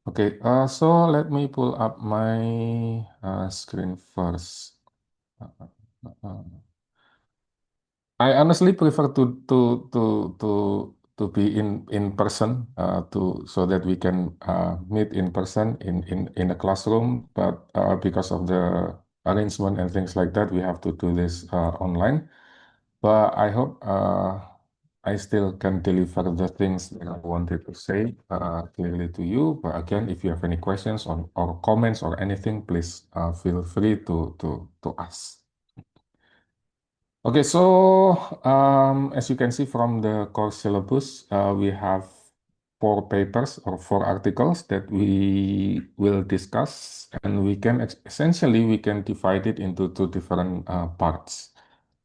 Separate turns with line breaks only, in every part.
Okay, so let me pull up my screen first. Uh, uh, uh, I honestly prefer to be in person to so that we can meet in person in a classroom. But because of the arrangement and things like that, we have to do this online. But I hope I still can deliver the things that I wanted to say clearly to you. But again, if you have any questions or comments or anything, please feel free to ask. Okay, so as you can see from the course syllabus, we have 4 papers or 4 articles that we will discuss, and we can essentially we can divide it into 2 different parts.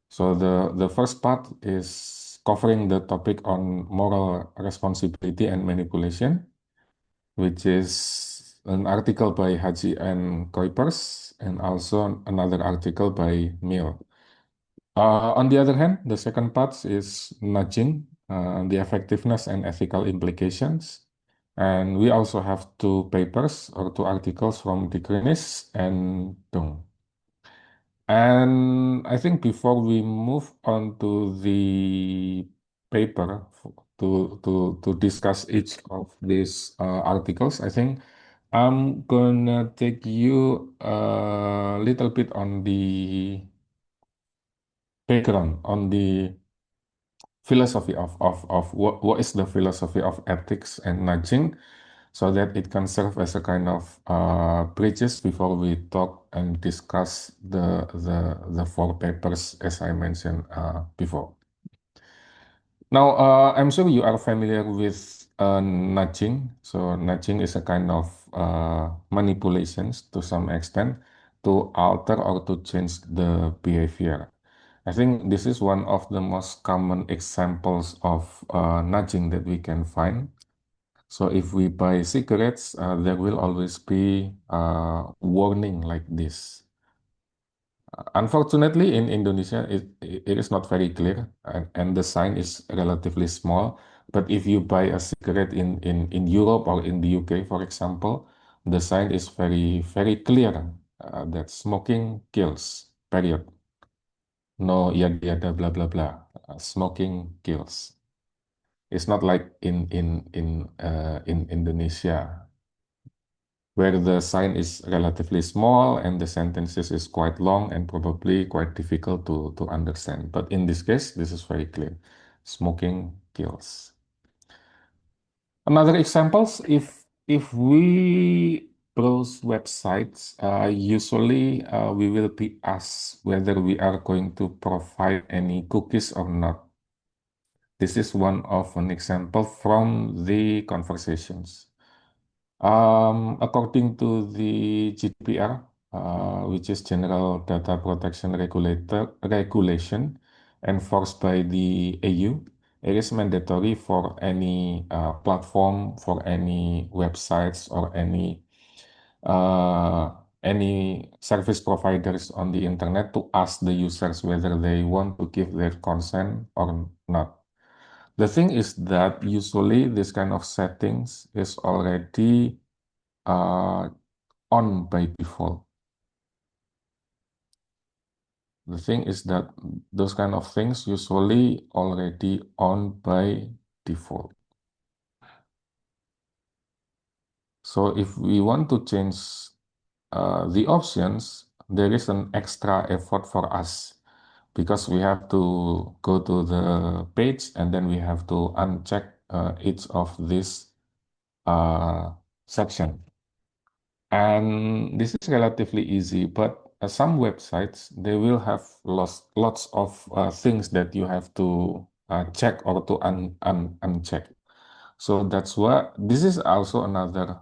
So the first part is covering the topic on moral responsibility and manipulation, which is an article by Haji and Kuipers, and also another article by Mill. On the other hand, the second part is nudging, the effectiveness and ethical implications. And we also have 2 papers or 2 articles from De Krinis and Dung. And I think before we move on to the paper to discuss each of these articles, I think I'm gonna take you a little bit on the background, on the philosophy of what is the philosophy of ethics and nudging, so that it can serve as a kind of bridges before we talk and discuss the 4 papers as I mentioned before. Now, I'm sure you are familiar with nudging. So nudging is a kind of manipulations to some extent to alter or to change the behavior. I think this is one of the most common examples of nudging that we can find. So if we buy cigarettes, there will always be a warning like this. Unfortunately, in Indonesia, it is not very clear, and the sign is relatively small. But if you buy a cigarette in Europe or in the UK, for example, the sign is very clear that smoking kills, period. No yada yada blah blah blah. Smoking kills. It's not like in Indonesia, where the sign is relatively small and the sentences is quite long and probably quite difficult to understand. But in this case, this is very clear. Smoking kills. Another examples, if we browse websites, usually we will be asked whether we are going to provide any cookies or not. This is one of an example from the conversations. According to the GDPR, which is General Data Protection Regulation, enforced by the AU, it is mandatory for any platform, for any websites, or uh, any service providers on the internet to ask the users whether they want to give their consent or not. The thing is that usually this kind of settings is already uh, on by default. The thing is that those kind of things usually already on by default. So if we want to change the options, there is an extra effort for us because we have to go to the page and then we have to uncheck each of these section. And this is relatively easy, but some websites, they will have lots of things that you have to check or to uncheck. So that's what this is also another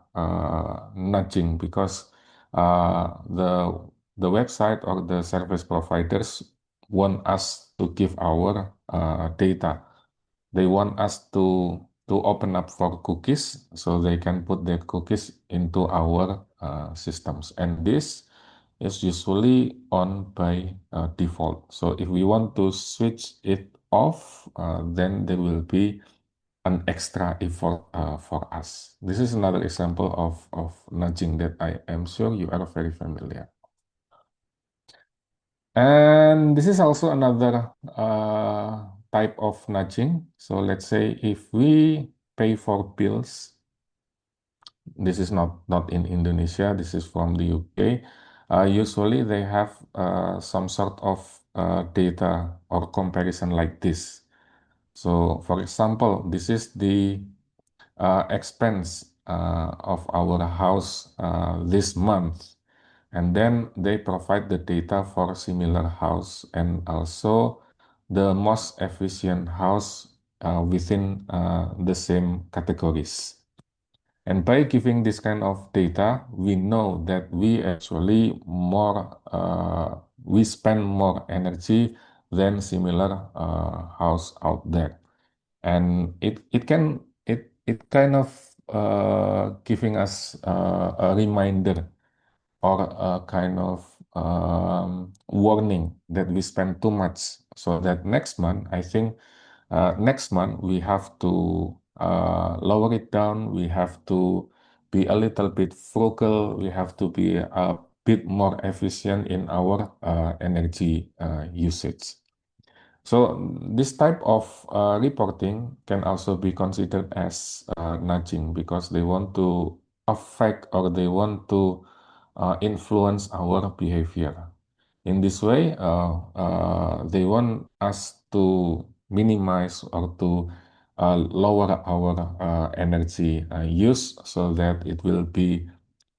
nudging because the website or the service providers want us to give our data. They want us to open up for cookies so they can put their cookies into our systems. And this is usually on by default. So if we want to switch it off, then there will be an extra effort for us. This is another example of nudging that I am sure you are very familiar. And this is also another type of nudging. So let's say if we pay for bills, this is not in Indonesia, this is from the UK. Usually they have some sort of data or comparison like this. So for example, this is the expense of our house this month. And then they provide the data for similar house and also the most efficient house within the same categories. And by giving this kind of data, we know that we actually we spend more energy than similar house out there. And it kind of giving us a reminder or a kind of warning that we spend too much. So that next month, I think next month we have to lower it down. We have to be a little bit frugal. We have to be a bit more efficient in our energy usage. So this type of reporting can also be considered as nudging because they want to affect or they want to influence our behavior. In this way, they want us to minimize or to lower our energy use so that it will be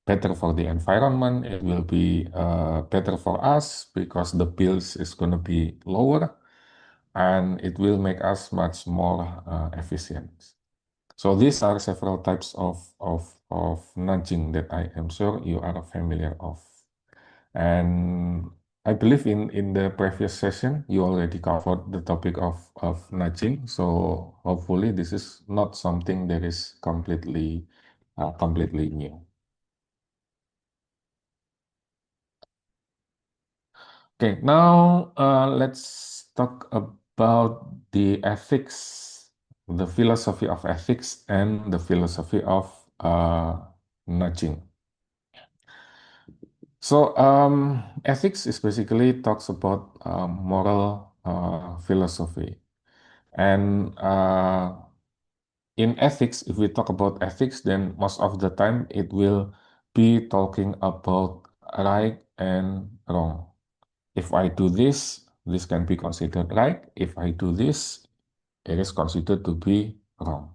better for the environment, it will be better for us because the bills is going to be lower and it will make us much more efficient. So these are several types of nudging that I am sure you are familiar of. And I believe in the previous session, you already covered the topic of nudging. So hopefully this is not something that is completely new. Okay, now let's talk about the ethics, the philosophy of ethics, and the philosophy of nudging. So, ethics is basically talks about moral philosophy, and in ethics, if we talk about ethics, then most of the time it will be talking about right and wrong. If I do this, this can be considered right. If I do this, it is considered to be wrong.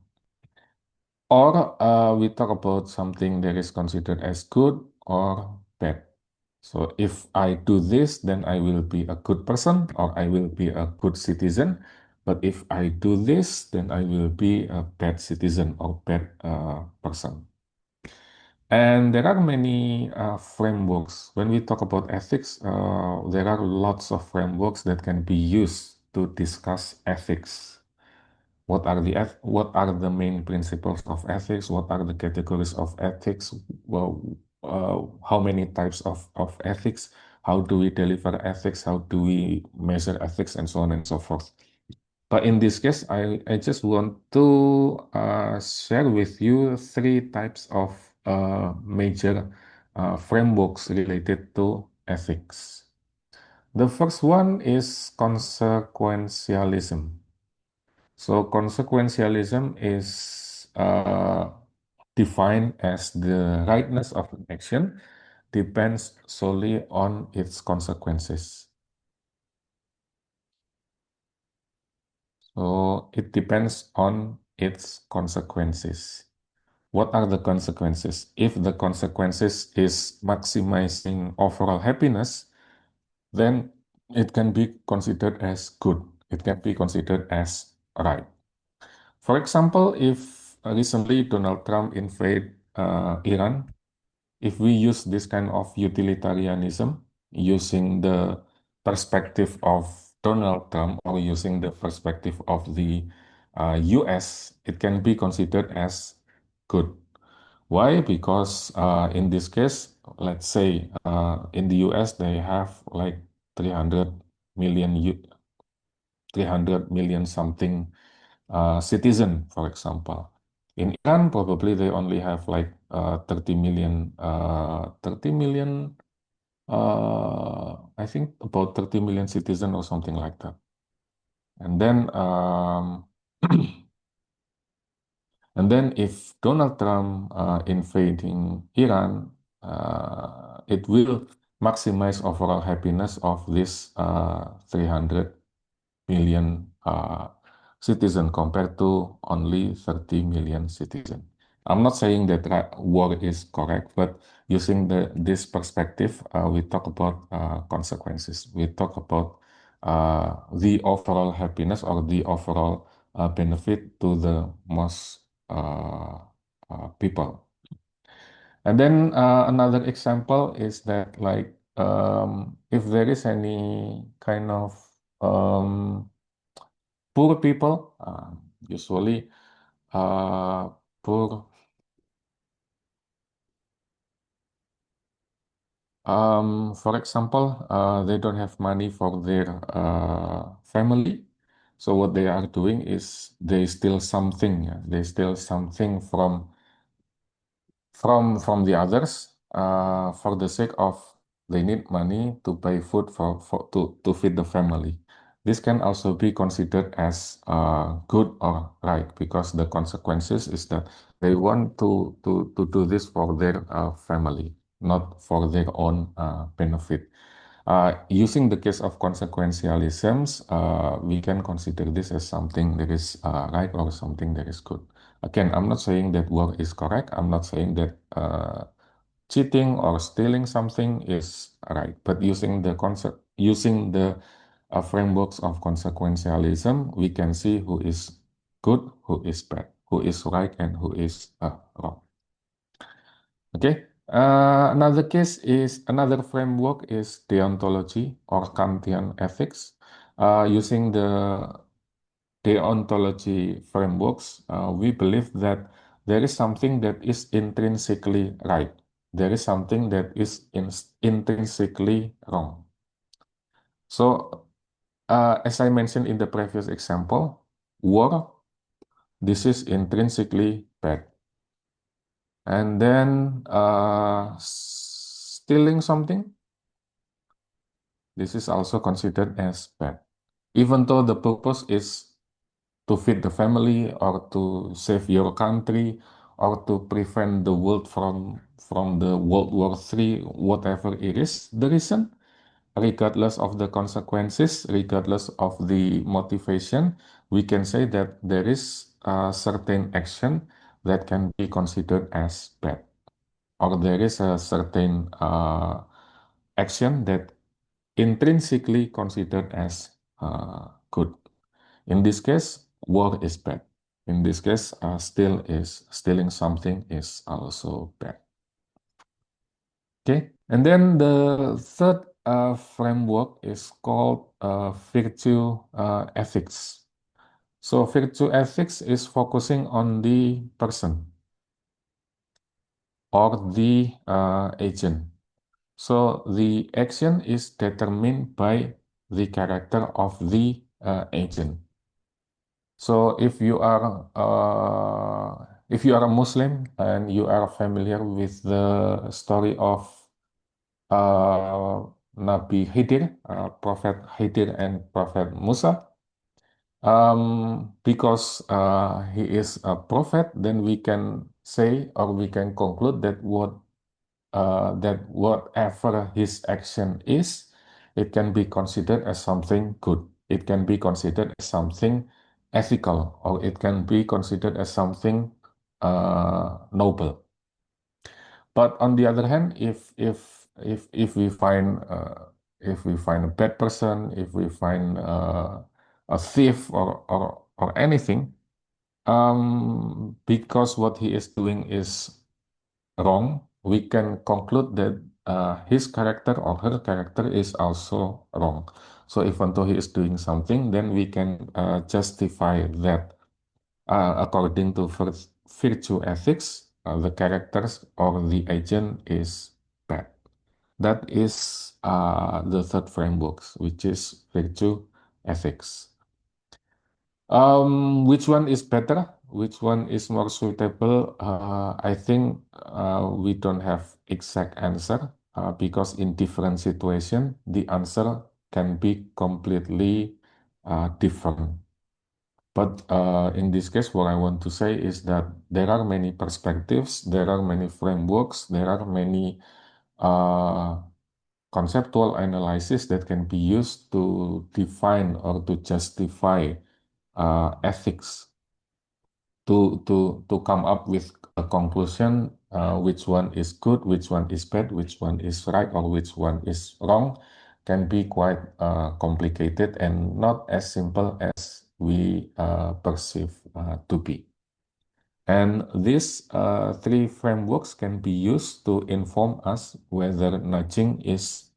Or we talk about something that is considered as good or bad. So if I do this, then I will be a good person or I will be a good citizen. But if I do this, then I will be a bad citizen or bad person. And there are many frameworks. When we talk about ethics, there are lots of frameworks that can be used to discuss ethics. What are the main principles of ethics? What are the categories of ethics? Well, how many types of ethics? How do we deliver ethics? How do we measure ethics, and so on and so forth. But in this case, I just want to share with you three types of major frameworks related to ethics. The first one is consequentialism. So consequentialism is defined as the rightness of an action depends solely on its consequences. So it depends on its consequences. What are the consequences? If the consequences is maximizing overall happiness, then it can be considered as good. It can be considered as right. For example, if recently Donald Trump invade Iran, if we use this kind of utilitarianism, using the perspective of Donald Trump or using the perspective of the US, it can be considered as good. Why? Because in this case, let's say in the US, they have like 300 million, 300 million something citizen, for example. In Iran, probably they only have like 30 million, 30 million, I think about 30 million citizen or something like that. And then, and then if Donald Trump invading Iran, it will maximize overall happiness of this 300 million citizen compared to only 30 million citizen. I'm not saying that war is correct, but using this perspective, we talk about consequences. We talk about the overall happiness or the overall benefit to the most uh, people. And then another example is that like if there is any kind of um, poor people, usually uh, poor, for example, they don't have money for their family. So what they are doing is they steal something. Yeah? They steal something from the others for the sake of they need money to pay food to feed the family. This can also be considered as good or right because the consequences is that they want to do this for their family, not for their own benefit. Using the case of consequentialisms, we can consider this as something that is right or something that is good. Again, I'm not saying that war is correct. I'm not saying that cheating or stealing something is right. But using the concept, using the frameworks of consequentialism, we can see who is good, who is bad, who is right, and who is wrong. Okay. Another framework is deontology or Kantian ethics. Using the deontology frameworks, we believe that there is something that is intrinsically right. There is something that is intrinsically wrong. So, as I mentioned in the previous example, war, this is intrinsically bad. And then stealing something, this is also considered as bad. Even though the purpose is to feed the family or to save your country or to prevent the world from the World War III, whatever it is, the reason, regardless of the consequences, regardless of the motivation, we can say that there is a certain action that can be considered as bad, or there is a certain action that intrinsically considered as good. In this case, war is bad. In this case, stealing something is also bad. Okay, and then the third framework is called virtue ethics. So virtue ethics is focusing on the person or the agent. So the action is determined by the character of the agent. So if you are a Muslim and you are familiar with the story of Nabi Khidir, Prophet Khidir and Prophet Musa, because he is a prophet, then we can say or we can conclude that whatever his action is, it can be considered as something good. It can be considered as something ethical, or it can be considered as something noble. But on the other hand, if if we find a bad person, if we find a thief or anything, because what he is doing is wrong, we can conclude that his character or her character is also wrong. So even though he is doing something, then we can justify that according to virtue ethics, the characters or the agent is bad. That is the third framework, which is virtue ethics. Which one is better? Which one is more suitable? I think we don't have exact answer because in different situation, the answer can be completely different. But in this case, what I want to say is that there are many perspectives, there are many frameworks, there are many uh, conceptual analysis that can be used to define or to justify ethics to come up with a conclusion, which one is good, which one is bad, which one is right, or which one is wrong, can be quite complicated and not as simple as we perceive to be. And these three frameworks can be used to inform us whether nudging is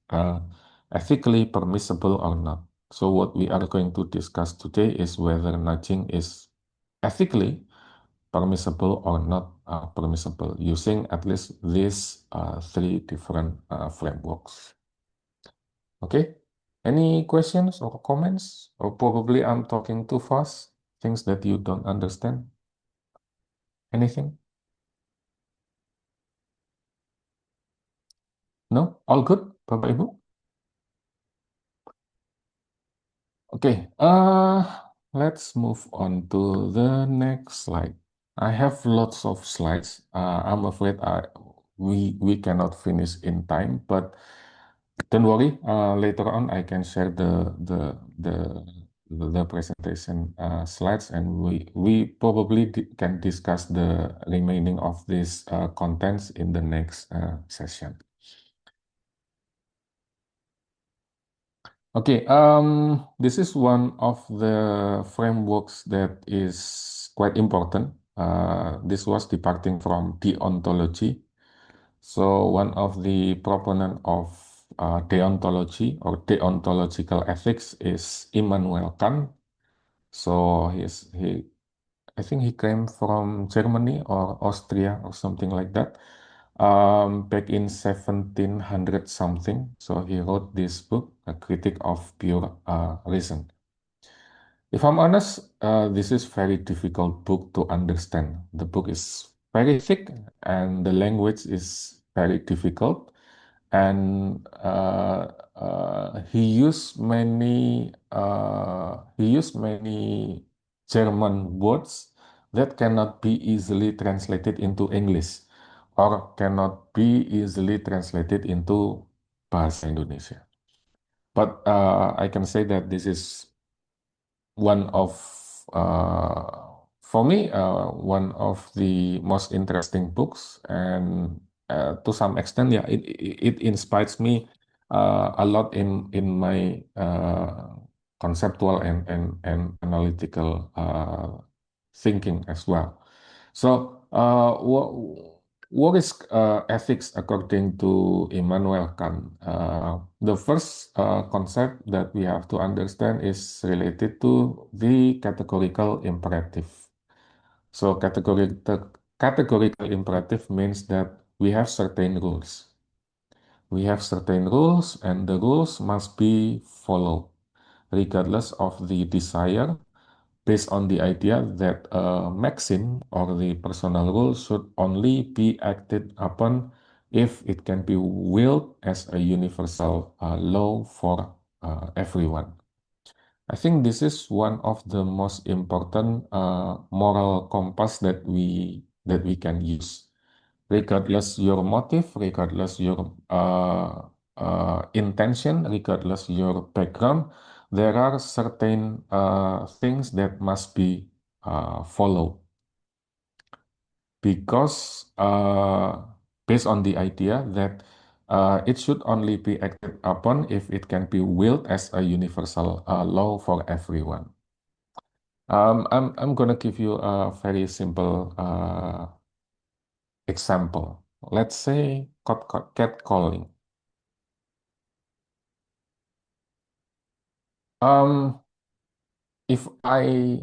ethically permissible or not. So what we are going to discuss today is whether nudging is ethically permissible or not permissible using at least these three different frameworks. Okay, any questions or comments? Or probably I'm talking too fast, things that you don't understand. Anything? No? All good, Bapak Ibu? Okay, let's move on to the next slide. I have lots of slides. I'm afraid we cannot finish in time, but don't worry. Later on, I can share the presentation slides, and we probably can discuss the remaining of these contents in the next session. Okay, this is one of the frameworks that is quite important. This was departing from deontology. So one of the proponent of deontology or deontological ethics is Immanuel Kant. So I think he came from Germany or Austria or something like that. Back in 1700 something. So he wrote this book, A Critic of Pure Reason. If I'm honest, this is very difficult book to understand. The book is very thick and the language is very difficult. And he used many German words that cannot be easily translated into English or cannot be easily translated into bahasa Indonesia. But I can say that this is one of for me one of the most interesting books, and to some extent, yeah, it inspires me a lot in my conceptual and analytical thinking as well. So what is ethics according to Immanuel Kant? The first concept that we have to understand is related to the categorical imperative. So categorical imperative means that we have certain rules. We have certain rules, and the rules must be followed, regardless of the desire, based on the idea that a maxim or the personal rule should only be acted upon if it can be willed as a universal law for everyone. I think this is one of the most important moral compass that we can use, regardless your motive, regardless your intention, regardless your background. There are certain things that must be followed because based on the idea that it should only be acted upon if it can be willed as a universal law for everyone. I'm gonna give you a very simple example. Let's say catcalling. Um, if I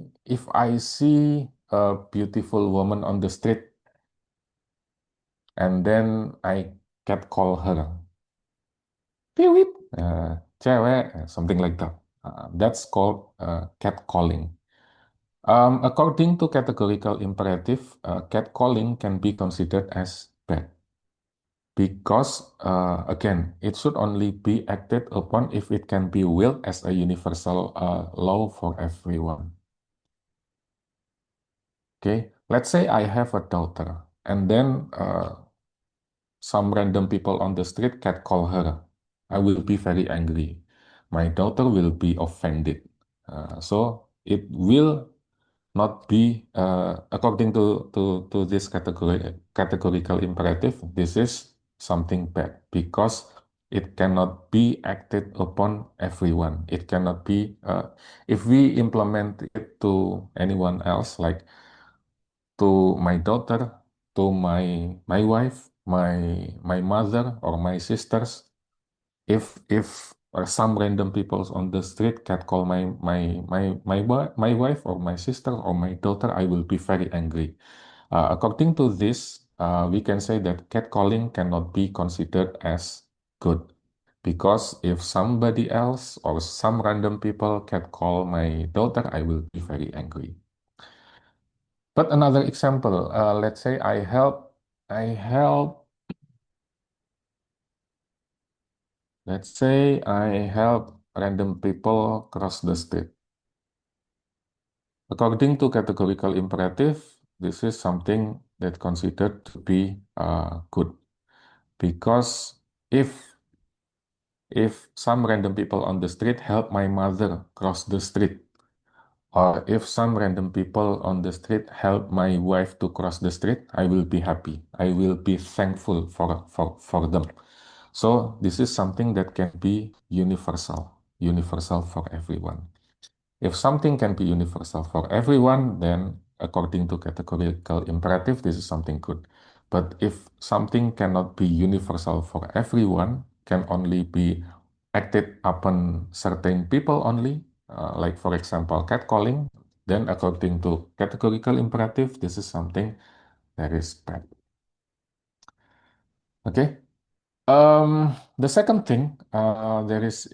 see a beautiful woman on the street and then I catcall her, piwip, cewek, something like that. That's called catcalling. According to categorical imperative, catcalling can be considered as bad because, again, it should only be acted upon if it can be willed as a universal law for everyone. Okay, let's say I have a daughter, and then some random people on the street catcall her. I will be very angry. My daughter will be offended. So it will not be according to this categorical imperative. This is something bad because it cannot be acted upon everyone. It cannot be if we implement it to anyone else, like to my daughter, to my wife, my mother or my sisters. If some random people on the street catcall my wife or my sister or my daughter, I will be very angry. According to this, we can say that catcalling cannot be considered as good because if somebody else or some random people catcall my daughter, I will be very angry. But another example, let's say let's say I help random people cross the street. According to categorical imperative, this is something that considered to be good because if if some random people on the street help my mother cross the street, or if some random people on the street help my wife to cross the street, I will be happy. I will be thankful for them. So this is something that can be universal for everyone. If something can be universal for everyone, then according to categorical imperative, this is something good. But if something cannot be universal for everyone, can only be acted upon certain people only, like for example, catcalling, then according to categorical imperative, this is something that is bad. Okay. The second thing, there is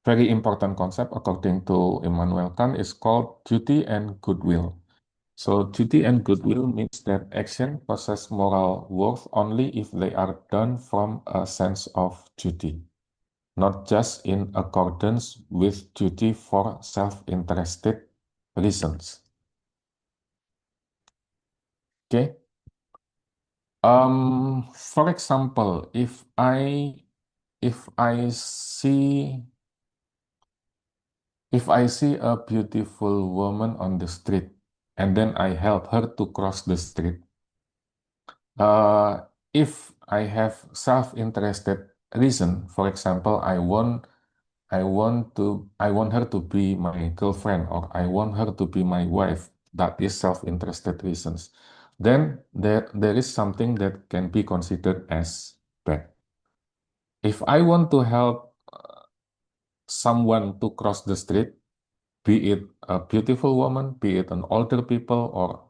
very important concept according to Immanuel Kant is called duty and goodwill. So duty and goodwill means that action possess moral worth only if they are done from a sense of duty, not just in accordance with duty for self-interested reasons. Okay. For example, if I see a beautiful woman on the street and then I help her to cross the street, if I have self-interested reason, for example, I want her to be my girlfriend or I want her to be my wife, that is self-interested reasons, then there is something that can be considered as bad. If I want to help someone to cross the street, be it a beautiful woman, be it an older people or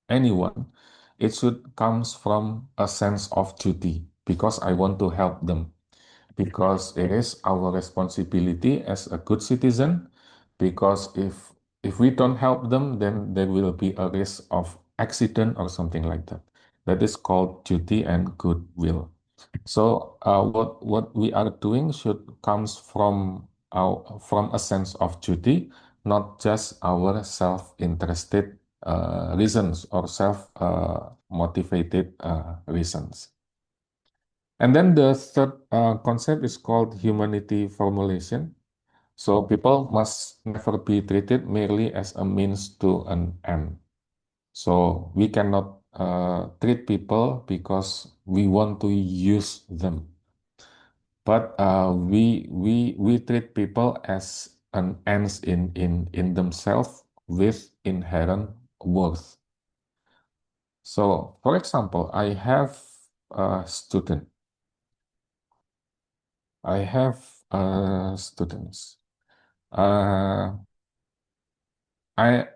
anyone, it should comes from a sense of duty because I want to help them. Because it is our responsibility as a good citizen. Because if we don't help them, then there will be a risk of accident or something like that. That is called duty and goodwill. So what we are doing should comes from a sense of duty, not just our self-interested reasons or self motivated reasons. And then the third concept is called humanity formulation. So people must never be treated merely as a means to an end. So we cannot treat people because we want to use them, but we treat people as an ends in themselves with inherent worth. So, for example, I have students. Uh, I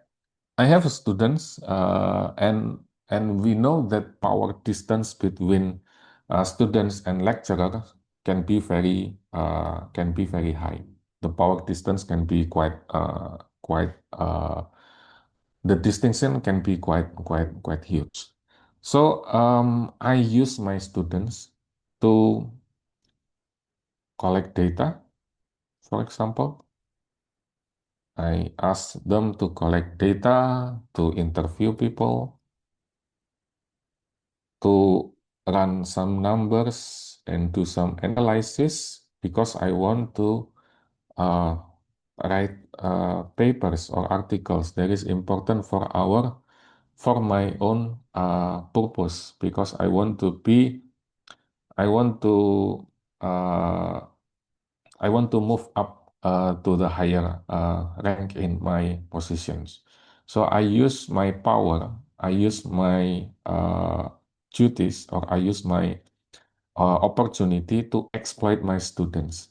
I have students, and we know that power distance between students and lecturers can be very high. The power distance can be quite the distinction can be quite huge. So I use my students to collect data. For example, I ask them to collect data, to interview people, to run some numbers and do some analysis because I want to uh, write papers or articles that is important for my own purpose because uh, I want to move up to the higher rank in my positions. So I use my power, I use my duties, or I use my opportunity to exploit my students.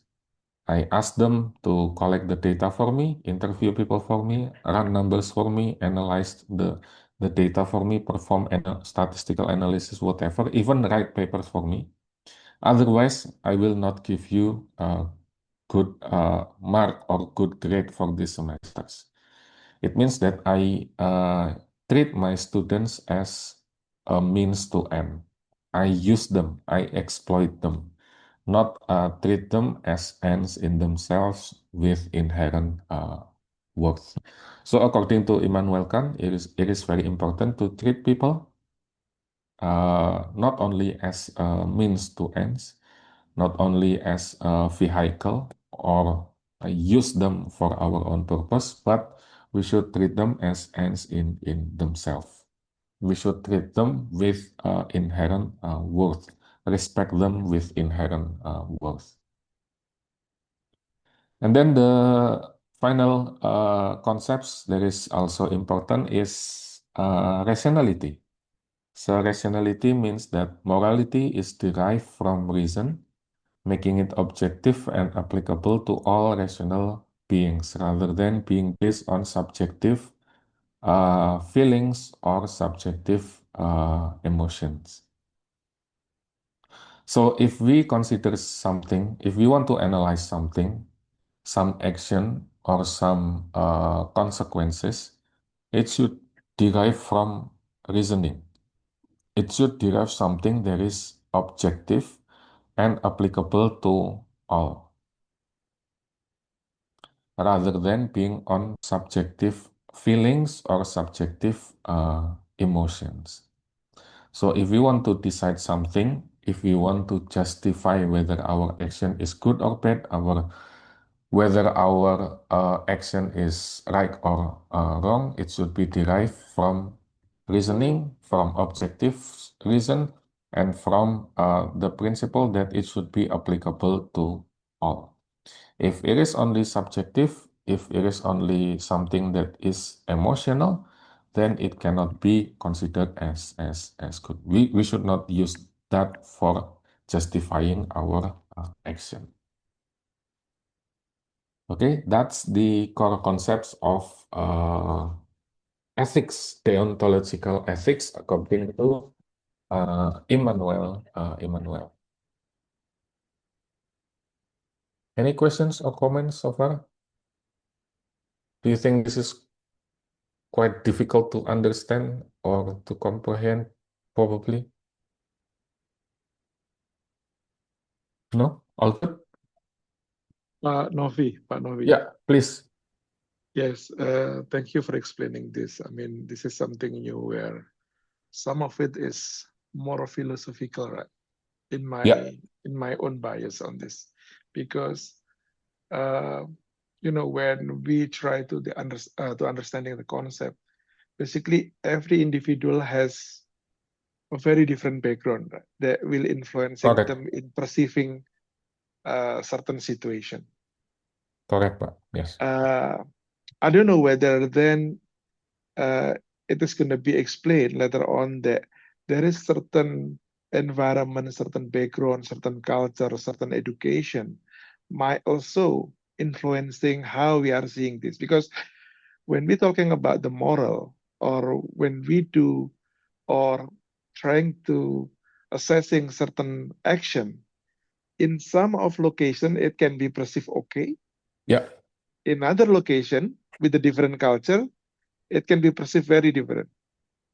I ask them to collect the data for me, interview people for me, run numbers for me, analyze the data for me, perform statistical analysis, whatever, even write papers for me. Otherwise, I will not give you a good mark or good grade for these semesters. It means that I treat my students as a means to end. I use them, I exploit them, not treat them as ends in themselves with inherent worth. So according to Immanuel Kant, it is very important to treat people not only as a means to ends, not only as a vehicle or use them for our own purpose, but we should treat them as ends in themselves. We should treat them with inherent worth, respect them with inherent worth. And then the final concepts that is also important is rationality. So rationality means that morality is derived from reason, making it objective and applicable to all rational beings rather than being based on subjective feelings or subjective emotions. So if we consider something, if we want to analyze something, some action or some consequences, it should derive from reasoning. It should derive something that is objective and applicable to all, rather than being on subjective feelings or subjective emotions. So if we want to decide something, if we want to justify whether our action is good or bad, whether our action is right or wrong, it should be derived from reasoning, from objective reason, and from the principle that it should be applicable to all. If it is only subjective, if it is only something that is emotional, then it cannot be considered as good. We should not use that for justifying our action. Okay, that's the core concepts of ethics, deontological ethics, according to Immanuel. Immanuel. Any questions or comments so far? Do you think this is quite difficult to understand or to comprehend, probably? No? All good?
Pak Novi.
Yeah, please.
Yes, thank you for explaining this. I mean, this is something new where some of it is more philosophical, right?
Yeah,
In my own bias on this, because uh, you know, when we try to understanding the concept, basically every individual has a very different background, right, that will influencing
correct.
them in perceiving certain situation.
Correct, Pak. Yes.
I don't know whether then uh, it is going to be explained later on that there is certain environment, certain background, certain culture, certain education might also influencing how we are seeing this. Because when we're talking about the moral, or when we do or trying to assessing certain action, in some of location it can be perceived okay.
Yeah,
In other location with a different culture, it can be perceived very different.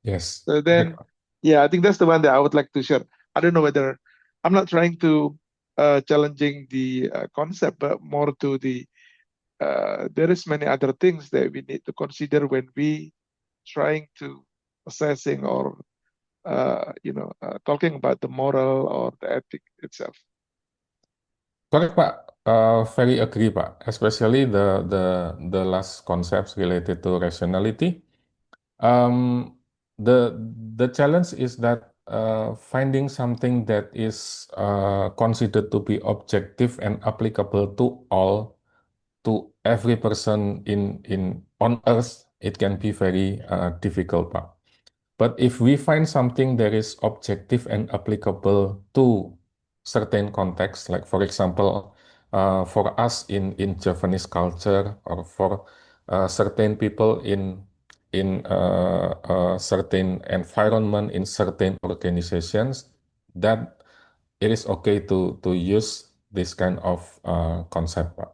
Yes,
So
correct.
then, yeah, I think that's the one that I would like to share. I don't know whether I'm not trying to challenging the concept, but more to the there is many other things that we need to consider when we trying to assessing or talking about the moral or the ethic itself.
Correct, Pak. Very agree, Pak. Especially the last concepts related to rationality. Um, the challenge is that finding something that is considered to be objective and applicable to all, to every person in on Earth, it can be very difficult, Pak. But if we find something that is objective and applicable to certain contexts, like for example, for us in Japanese culture, or for certain people in a certain environment, in certain organizations, that it is okay to use this kind of concept. Pak.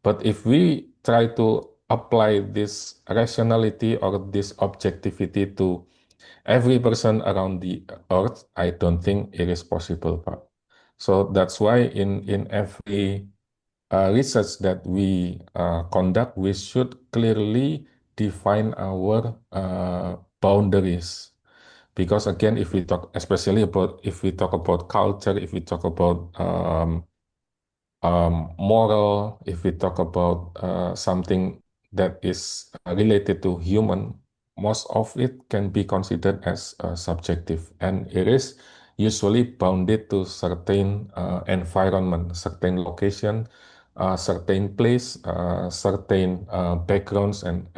But if we try to apply this rationality or this objectivity to every person around the earth, I don't think it is possible, Pak. So that's why in every research that we conduct, we should clearly define our boundaries. Because again, if we talk, especially about if we talk about culture, if we talk about moral, if we talk about something that is related to human, most of it can be considered as subjective, and it is usually bounded to certain environment, certain location, certain place, certain backgrounds, and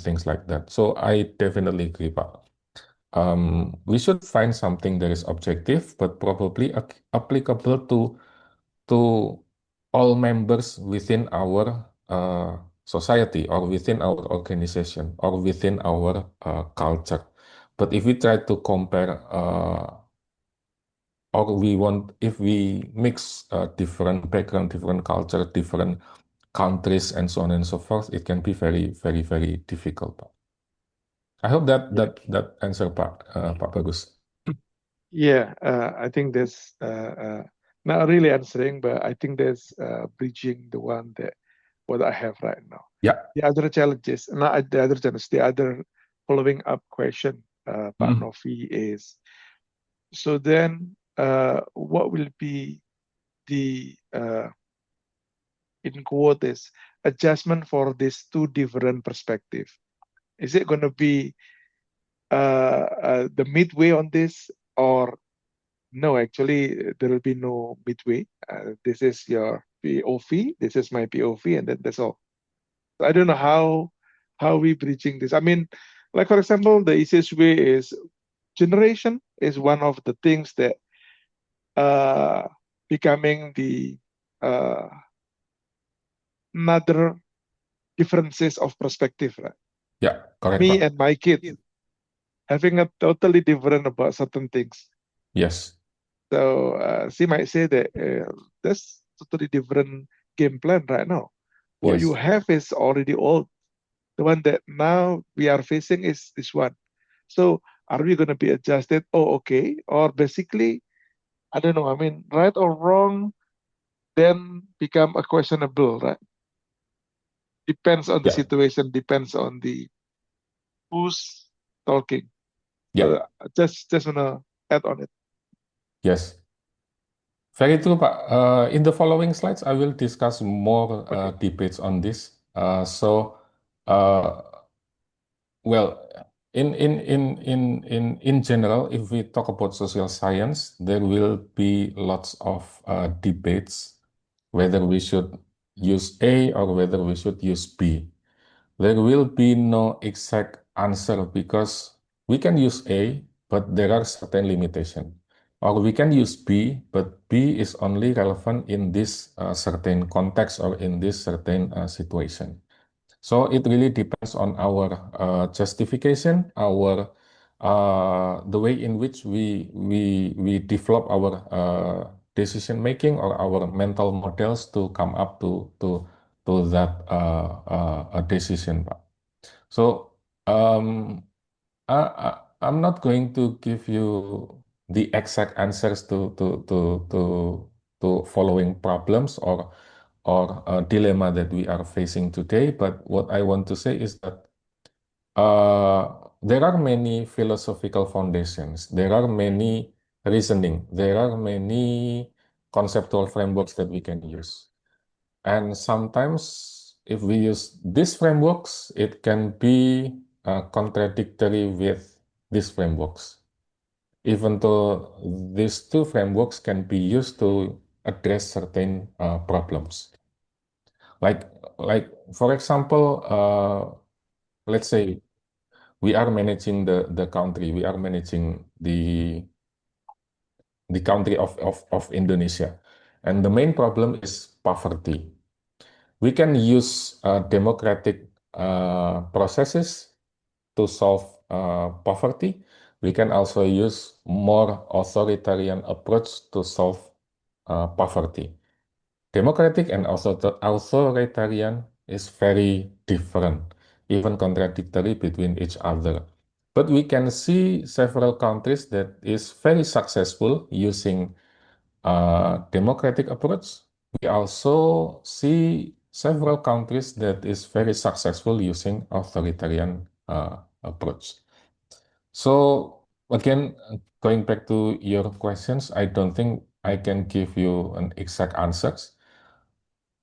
things like that. So I definitely agree, Pak. We should find something that is objective, but probably applicable to all members within our society, or within our organization, or within our culture. But if we try to compare, or if we mix different background, different culture, different countries, and so on and so forth, it can be very, very, very difficult, Pak. I hope that
Yeah.
that answer, Pak Bagus.
Yeah, I think that's not really answering, but I think that's bridging the one that what I have right now.
Yeah.
The other challenges, not the other challenge, the other following up question, Pak
Mm.
Novi, is so then what will be the in quote is adjustment for these two different perspective? Is it going to be the midway on this, or no, actually, there will be no midway. This is your POV, this is my POV, and then that's all. So I don't know how we bridging this. I mean, like for example, the easiest way is generation is one of the things that uh, becoming the uh, another differences of perspective, right?
Yeah, correct,
Me
Pak.
and my kid having a totally different about certain things.
Yes.
So she might say that that's totally different game plan right now. What you
Yes.
have is already old. The one that now we are facing is this one. So are we going to be adjusted? Oh, okay. Or basically, I don't know. I mean, right or wrong, then become a questionable, right? Depends on the
Yeah.
situation. Depends on the who's talking.
Yeah.
So just wanna add on it.
Yes. Very true, Pak. In the following slides, I will discuss more
Okay.
debates on this. Uh, well, in general, if we talk about social science, there will be lots of debates whether we should use A or whether we should use B. There will be no exact answer, because we can use A, but there are certain limitations. Or we can use B, but B is only relevant in this certain context, or in this certain situation. So it really depends on our justification, our the way in which we develop our decision making, or our mental models to come up to to that a decision, Pak. So I'm not going to give you the exact answers to following problems or a dilemma that we are facing today. But what I want to say is that there are many philosophical foundations. There are many reasoning. There are many conceptual frameworks that we can use. And sometimes, if we use these frameworks, it can be contradictory with these frameworks, even though these two frameworks can be used to address certain problems. Like, like for example, let's say we are managing the country, we are managing the country of Indonesia, and the main problem is poverty. We can use democratic processes to solve poverty. We can also use more authoritarian approach to solve poverty. Democratic and also the authoritarian is very different, even contradictory between each other. But we can see several countries that is very successful using democratic approach. We also see several countries that is very successful using authoritarian approach. So again, going back to your questions, I don't think I can give you an exact answers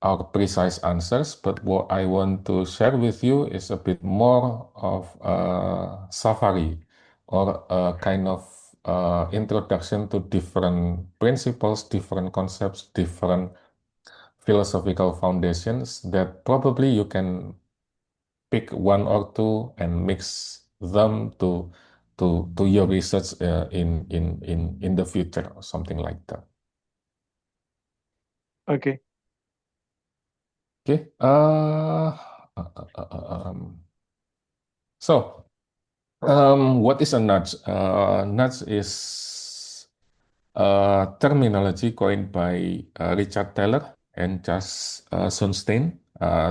or precise answers, but what I want to share with you is a bit more of a safari or a kind of introduction to different principles, different concepts, different philosophical foundations that probably you can pick one or two and mix them to your research in the future or something like that.
Okay.
Okay. So, what is a nudge? Nudge is a terminology coined by Richard Taylor and Josh Sunstein.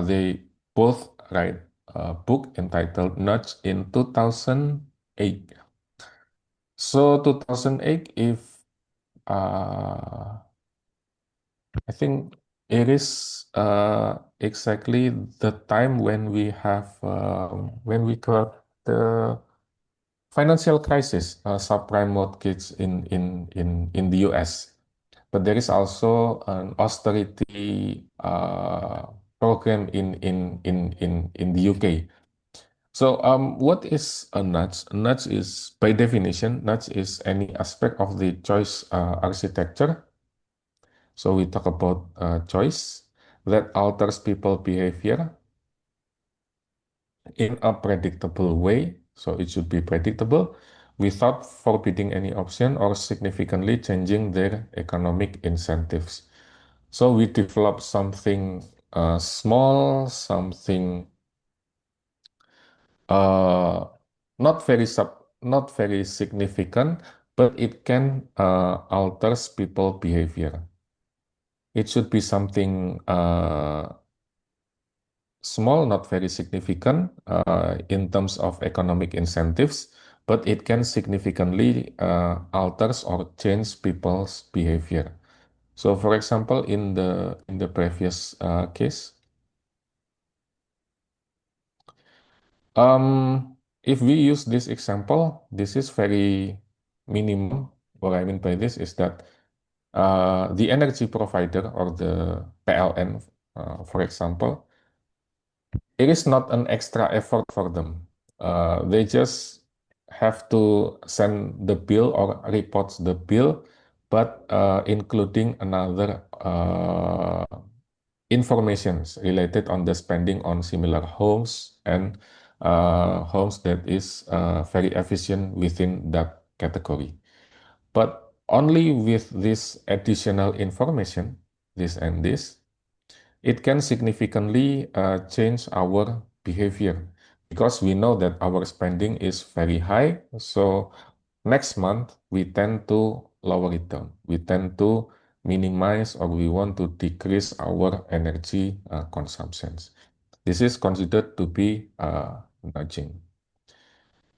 They both write a book entitled Nudge in 2008. So 2008, if uh, I think it is exactly the time when we have when we got the financial crisis, subprime mortgage in the US. But there is also an austerity program in the UK. So what is a nudge? A nudge is, by definition, nudge is any aspect of the choice architecture. So we talk about choice that alters people behavior in a predictable way. So it should be predictable without forbidding any option or significantly changing their economic incentives. So we develop something small, something uh, not very significant, but it can alters people behavior. It should be something small, not very significant in terms of economic incentives, but it can significantly alters or change people's behavior. So, for example, in the previous case, if we use this example, this is very minimum. What I mean by this is that the energy provider or the PLN, for example, it is not an extra effort for them. They just have to send the bill or report the bill, but including another informations related on the spending on similar homes and homes that is very efficient within that category. But only with this additional information, this and this, it can significantly change our behavior because we know that our spending is very high. So next month, we tend to lower it down. We tend to minimize or we want to decrease our energy consumptions. This is considered to be nudging.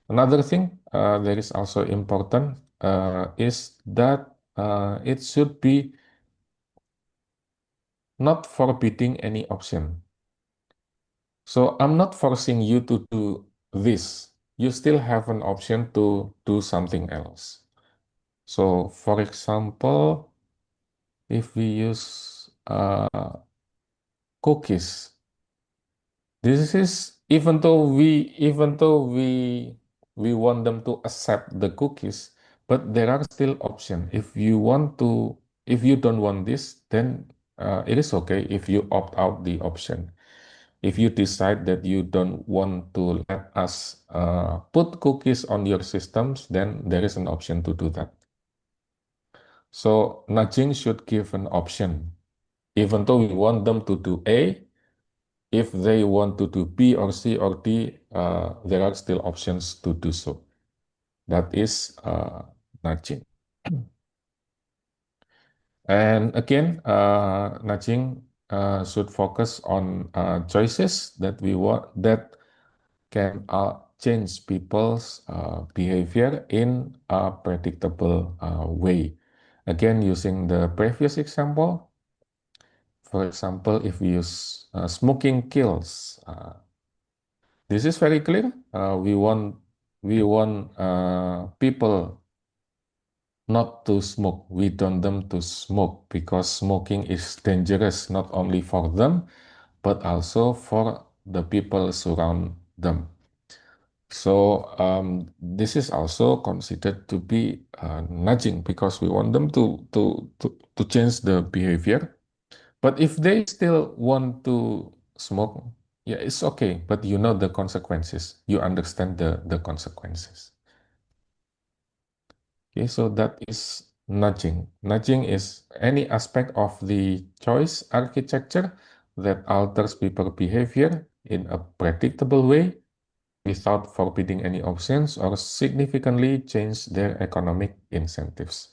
Another thing that is also important is that it should be not forbidding any option. So I'm not forcing you to do this. You still have an option to do something else. So for example, if we use cookies, this is even though we want them to accept the cookies, but there are still options. If you don't want this, then it is okay if you opt out the option. If you decide that you don't want to let us put cookies on your systems, then there is an option to do that. So nudging should give an option. Even though we want them to do A, if they want to do B or C or D, there are still options to do so. That is nudging. And again, nudging should focus on choices that we want that can change people's behavior in a predictable way. Again, using the previous example, for example, if we use smoking kills, this is very clear. We want people not to smoke. We don't them to smoke because smoking is dangerous not only for them but also for the people surround them. So this is also considered to be nudging because we want them to change the behavior. But if they still want to smoke, yeah, it's okay. But you know the consequences. You understand the consequences. Okay, so that is nudging. Nudging is any aspect of the choice architecture that alters people behavior in a predictable way without forbidding any options or significantly change their economic incentives.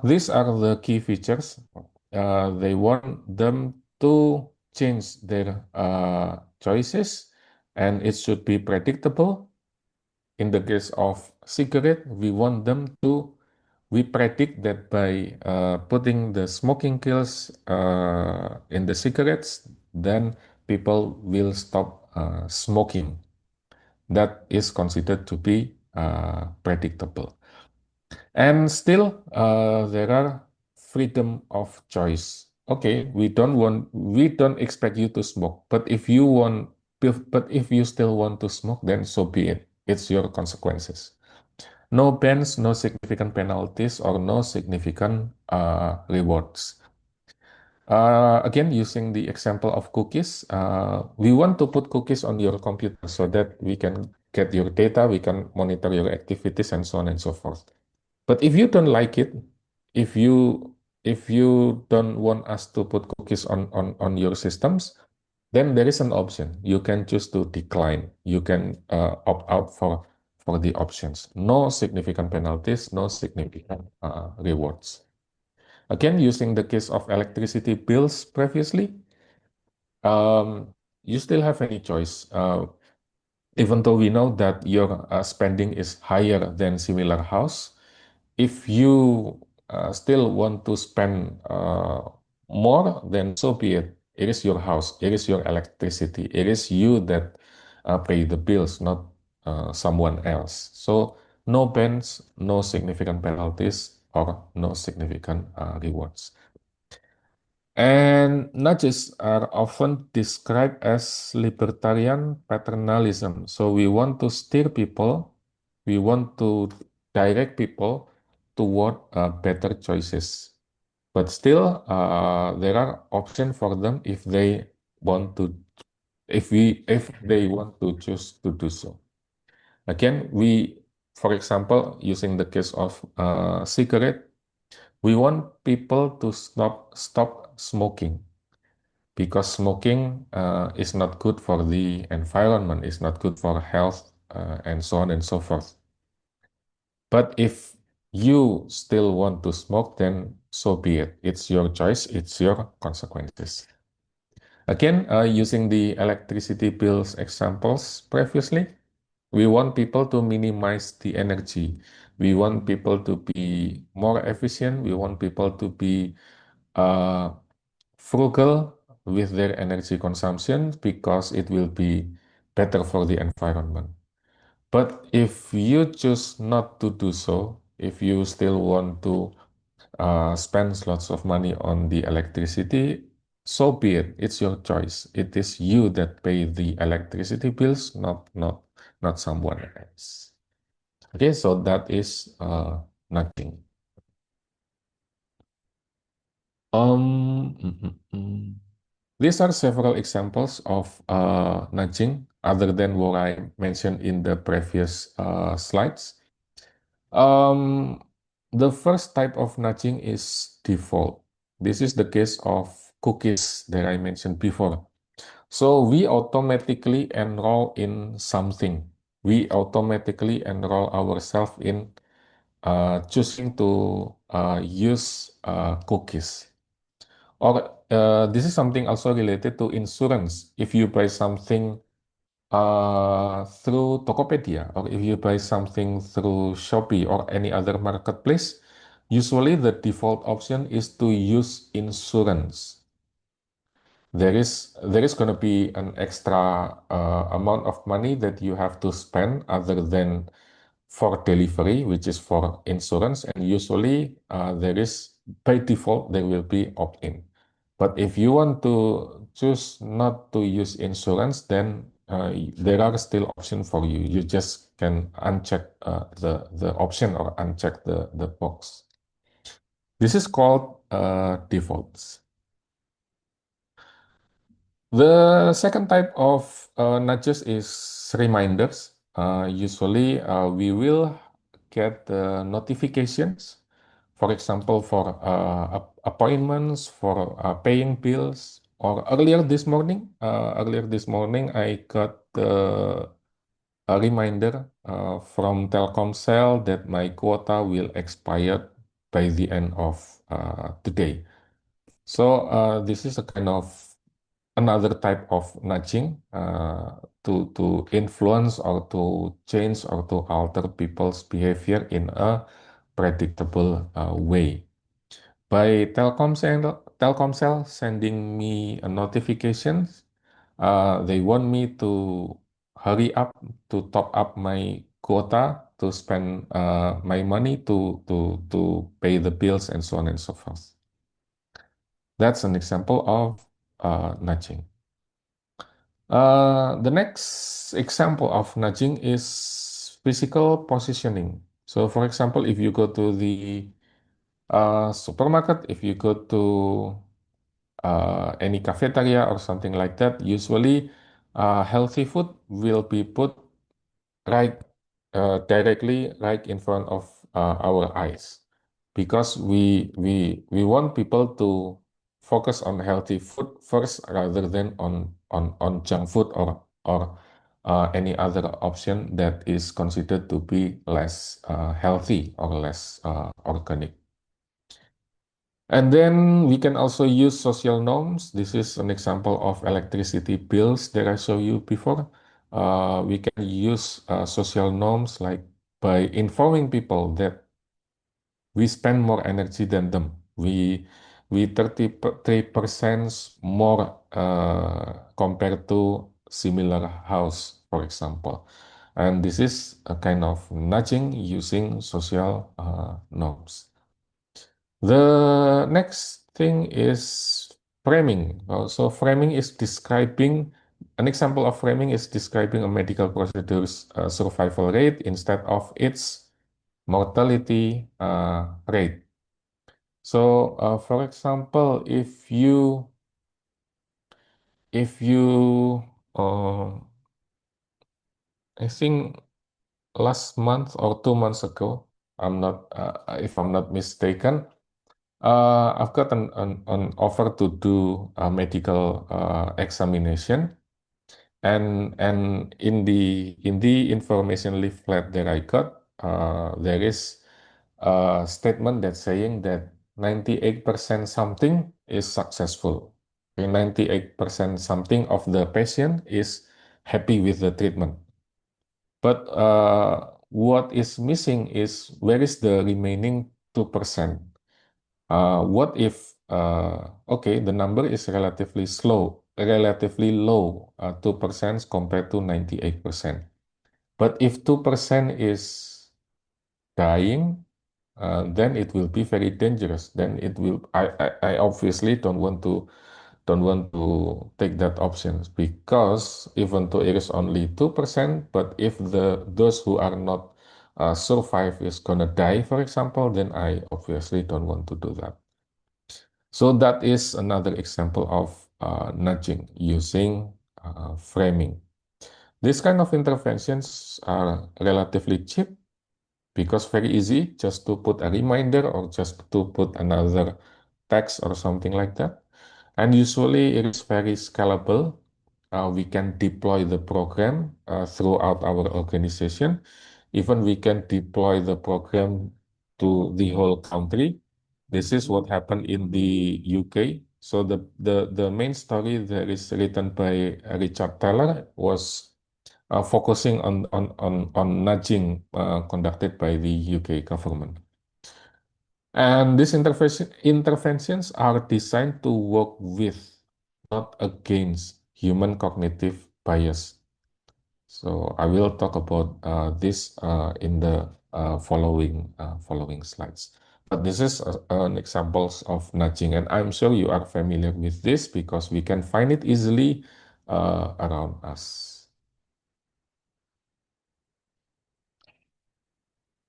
These are the key features. They want them to change their choices, and it should be predictable. In the case of cigarette, we predict that by putting the smoking kills in the cigarettes, then people will stop smoking. That is considered to be predictable. And still, there are freedom of choice. Okay, we don't expect you to smoke, but if you still want to smoke, then so be it. It's your consequences. No bans, no significant penalties, or no significant rewards. Again, using the example of cookies, we want to put cookies on your computer so that we can get your data, we can monitor your activities, and so on and so forth. But if you don't like it, if you if you don't want us to put cookies on your systems, then there is an option. You can choose to decline. You can opt out for the options. No significant penalties, no significant rewards. Again, using the case of electricity bills previously, you still have any choice. Even though we know that your spending is higher than similar house, if you still want to spend more, then so be it. It is your house, it is your electricity, it is you that pay the bills, not someone else. So no bans, no significant penalties, or no significant rewards. And nudges are often described as libertarian paternalism. So we want to steer people, we want to direct people toward better choices. But still, there are options for them want to, if they want to choose to do so. Again, for example, using the case of cigarette, we want people to stop smoking because smoking is not good for the environment, is not good for health, and so on and so forth. But if you still want to smoke, then so be it. It's your choice, it's your consequences. Again, using the electricity bills examples previously, we want people to minimize the energy. We want people to be more efficient. We want people to be uh, frugal with their energy consumption because it will be better for the environment. But if you choose not to do so, if you still want to spend lots of money on the electricity, so be it. It's your choice. It is you that pay the electricity bills, not someone else. Okay, so that is nothing. Mm, mm, mm. These are several examples of nudging other than what I mentioned in the previous slides. Um, the first type of nudging is default. This is the case of cookies that I mentioned before. So we automatically enroll in something. We automatically enroll ourselves in choosing to use cookies. Or this is something also related to insurance. If you buy something through Tokopedia, or if you buy something through Shopee or any other marketplace, usually the default option is to use insurance. There is going to be an extra amount of money that you have to spend other than for delivery, which is for insurance, and usually there is by default there will be opt-in. But if you want to choose not to use insurance, then there are still options for you. You just can uncheck the option or uncheck the box. This is called defaults. The second type of nudges is reminders. Usually, we will get the notifications, for example, for appointments, for paying bills, or earlier this morning, I got a reminder from Telkomsel that my quota will expire by the end of today. So this is a kind of another type of nudging to influence or to change or to alter people's behavior in a predictable way. By Telkomsel sending me a notification, they want me to hurry up to top up my quota to spend my money to pay the bills and so on and so forth. That's an example of nudging. The next example of nudging is physical positioning. So, for example, if you go to the supermarket, if you go to any cafeteria or something like that, usually healthy food will be put right directly right in front of our eyes because we want people to focus on healthy food first rather than on junk food or any other option that is considered to be less healthy or less organic. And then we can also use social norms. This is an example of electricity bills that I showed you before. We can use social norms like by informing people that we spend more energy than them. We 33% more compared to similar house, for example. And this is a kind of nudging using social norms. The next thing is framing. So framing is describing, an example of framing is describing a medical procedure's survival rate instead of its mortality rate. So for example, if you uh, I think last month or 2 months ago, if I'm not mistaken, I've got an offer to do a medical examination, and in the information leaflet that I got, there is statement that's saying that 98% something is successful. 98% something of the patient is happy with the treatment. But what is missing is where is the remaining 2%? What if, okay, the number is relatively low, 2% compared to 98%. But if 2% is dying, then it will be very dangerous. Then it will, I obviously don't want to take that option because even though it is only 2%, but if those who are not survive is gonna die, for example, then I obviously don't want to do that. So that is another example of nudging using framing. This kind of interventions are relatively cheap because very easy just to put a reminder or just to put another text or something like that. And usually it is very scalable. We can deploy the program throughout our organization. Even we can deploy the program to the whole country. This is what happened in the UK. So the main story that is written by Richard Taylor was focusing on nudging conducted by the UK government. And these interventions are designed to work with, not against, human cognitive bias. So I will talk about this in the following slides. But this is an examples of nudging, and I'm sure you are familiar with this because we can find it easily around us.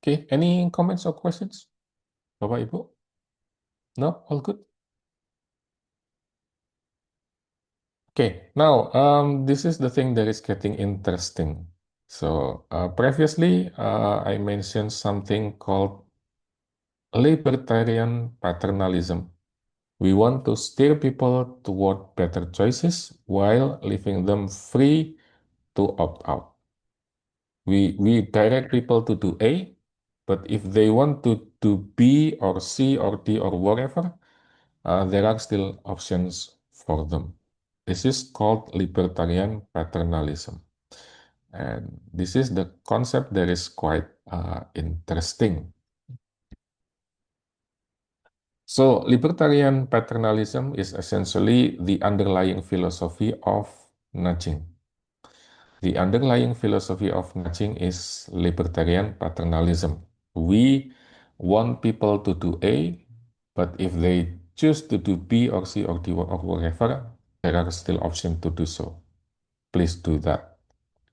Okay, any comments or questions, Bapak Ibu? No, all good. Okay, now this is the thing that is getting interesting. So previously I mentioned something called libertarian paternalism. We want to steer people toward better choices while leaving them free to opt out. We direct people to do A, but if they want to do B or C or D or whatever, there are still options for them. This is called libertarian paternalism. And this is the concept that is quite interesting. So, libertarian paternalism is essentially the underlying philosophy of nudging. The underlying philosophy of nudging is libertarian paternalism. We want people to do A, but if they choose to do B or C or D or whatever, there are still options to do so. Please do that.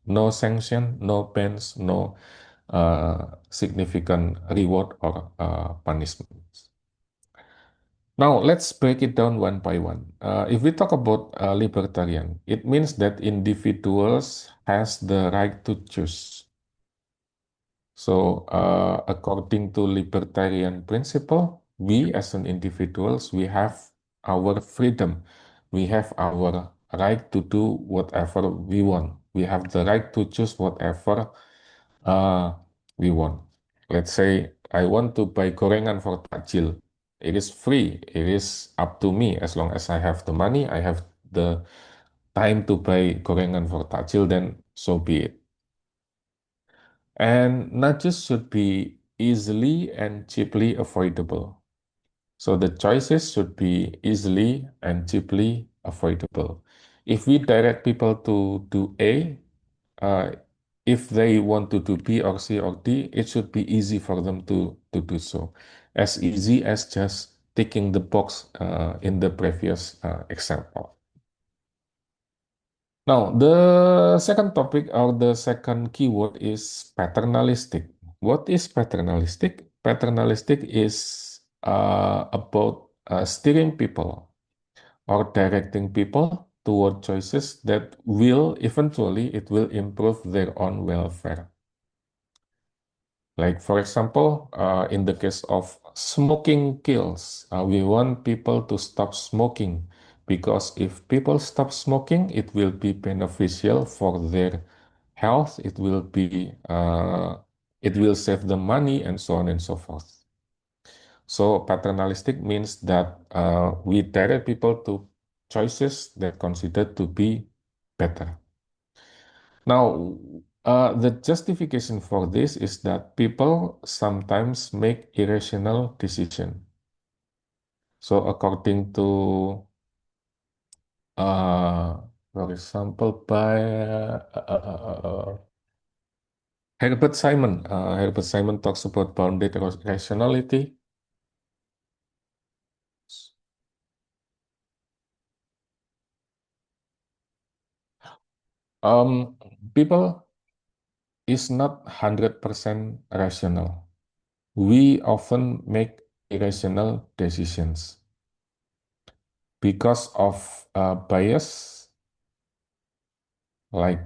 No sanction, no bans, no significant reward or punishments. Now, let's break it down one by one. If we talk about libertarian, it means that individuals has the right to choose. So, according to libertarian principle, we as an individuals, we have our freedom. We have our right to do whatever we want. We have the right to choose whatever we want. Let's say I want to buy gorengan for takjil. It is free. It is up to me as long as I have the money, I have the time to buy gorengan for takjil, then so be it. And nudges should be easily and cheaply avoidable. So the choices should be easily and cheaply avoidable. If we direct people to do A, uh, if they want to do B or C or D, it should be easy for them to do so. As easy as just ticking the box in the previous example. Now, the second topic or the second keyword is paternalistic. What is paternalistic? Paternalistic is about steering people or directing people toward choices that will eventually it will improve their own welfare. Like for example, in the case of smoking kills, we want people to stop smoking because if people stop smoking, it will be beneficial for their health. It will save them money and so on and so forth. So paternalistic means that we direct people to choices that considered to be better. Now, the justification for this is that people sometimes make irrational decisions. So according to, uh, for example, by Herbert Simon talks about bounded rationality. Um, People is not 100% rational. We often make irrational decisions because of bias, like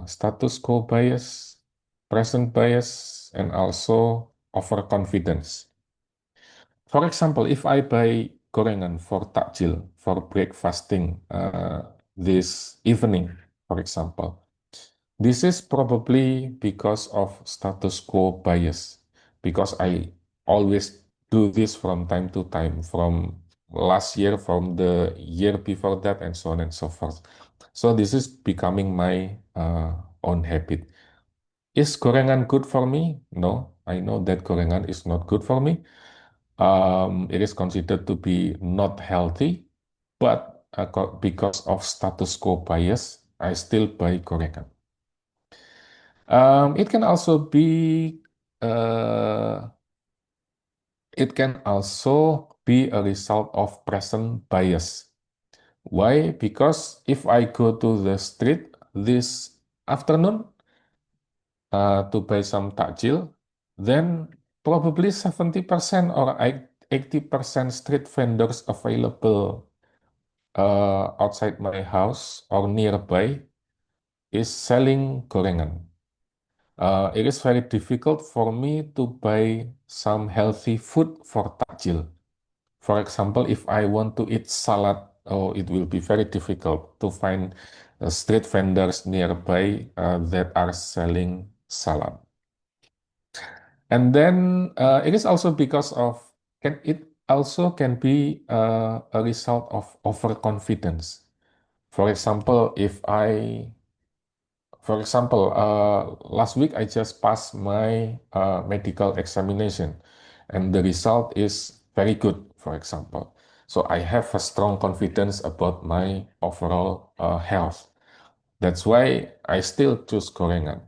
status quo bias, present bias, and also overconfidence. For example, if I buy gorengan for takjil, for breakfasting this evening, for example, this is probably because of status quo bias, because I always do this from time to time, from last year, from the year before that, and so on and so forth. So this is becoming my own habit. Is gorengan good for me? No, I know that gorengan is not good for me. It is considered to be not healthy, but because of status quo bias, I still buy gorengan. It can also be uh, a result of present bias. Why? Because if I go to the street this afternoon to buy some takjil, then probably 70% or 80% street vendors available outside my house or nearby is selling gorengan. It is very difficult for me to buy some healthy food for takjil. For example, if I want to eat salad, oh, it will be very difficult to find street vendors nearby that are selling salad. And then it is also because of it also can be a result of overconfidence. For example, last week I just passed my medical examination, and the result is very good, for example. So I have a strong confidence about my overall health. That's why I still choose gorengan.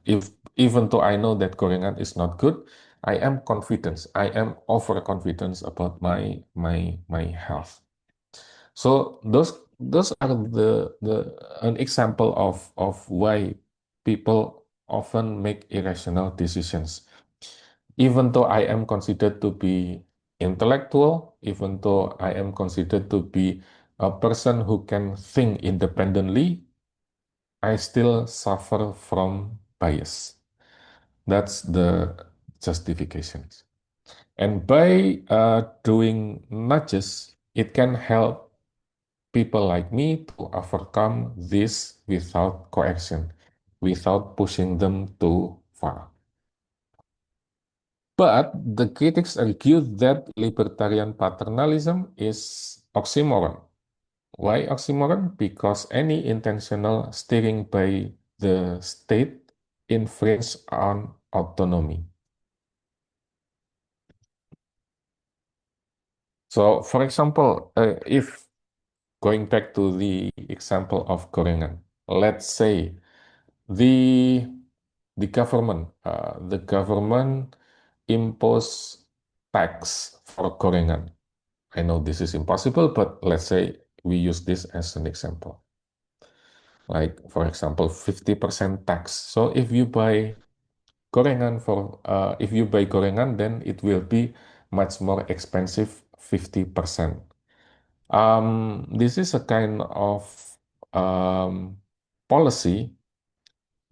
If even though I know that gorengan is not good, I am confident. I am overconfident about my health. So those are the an example of why people often make irrational decisions. Even though I am considered to be intellectual, even though I am considered to be a person who can think independently, I still suffer from bias. That's the justification. And by doing nudges, it can help people like me to overcome this without coercion, without pushing them too far. But the critics argue that libertarian paternalism is oxymoron. Why oxymoron? Because any intentional steering by the state infringes on autonomy. So, for example, if going back to the example of gorengan, let's say the the government impose tax for gorengan. I know this is impossible, but let's say we use this as an example. Like, for example, 50% tax. So if you buy gorengan, then it will be much more expensive, 50%. This is a kind of um, policy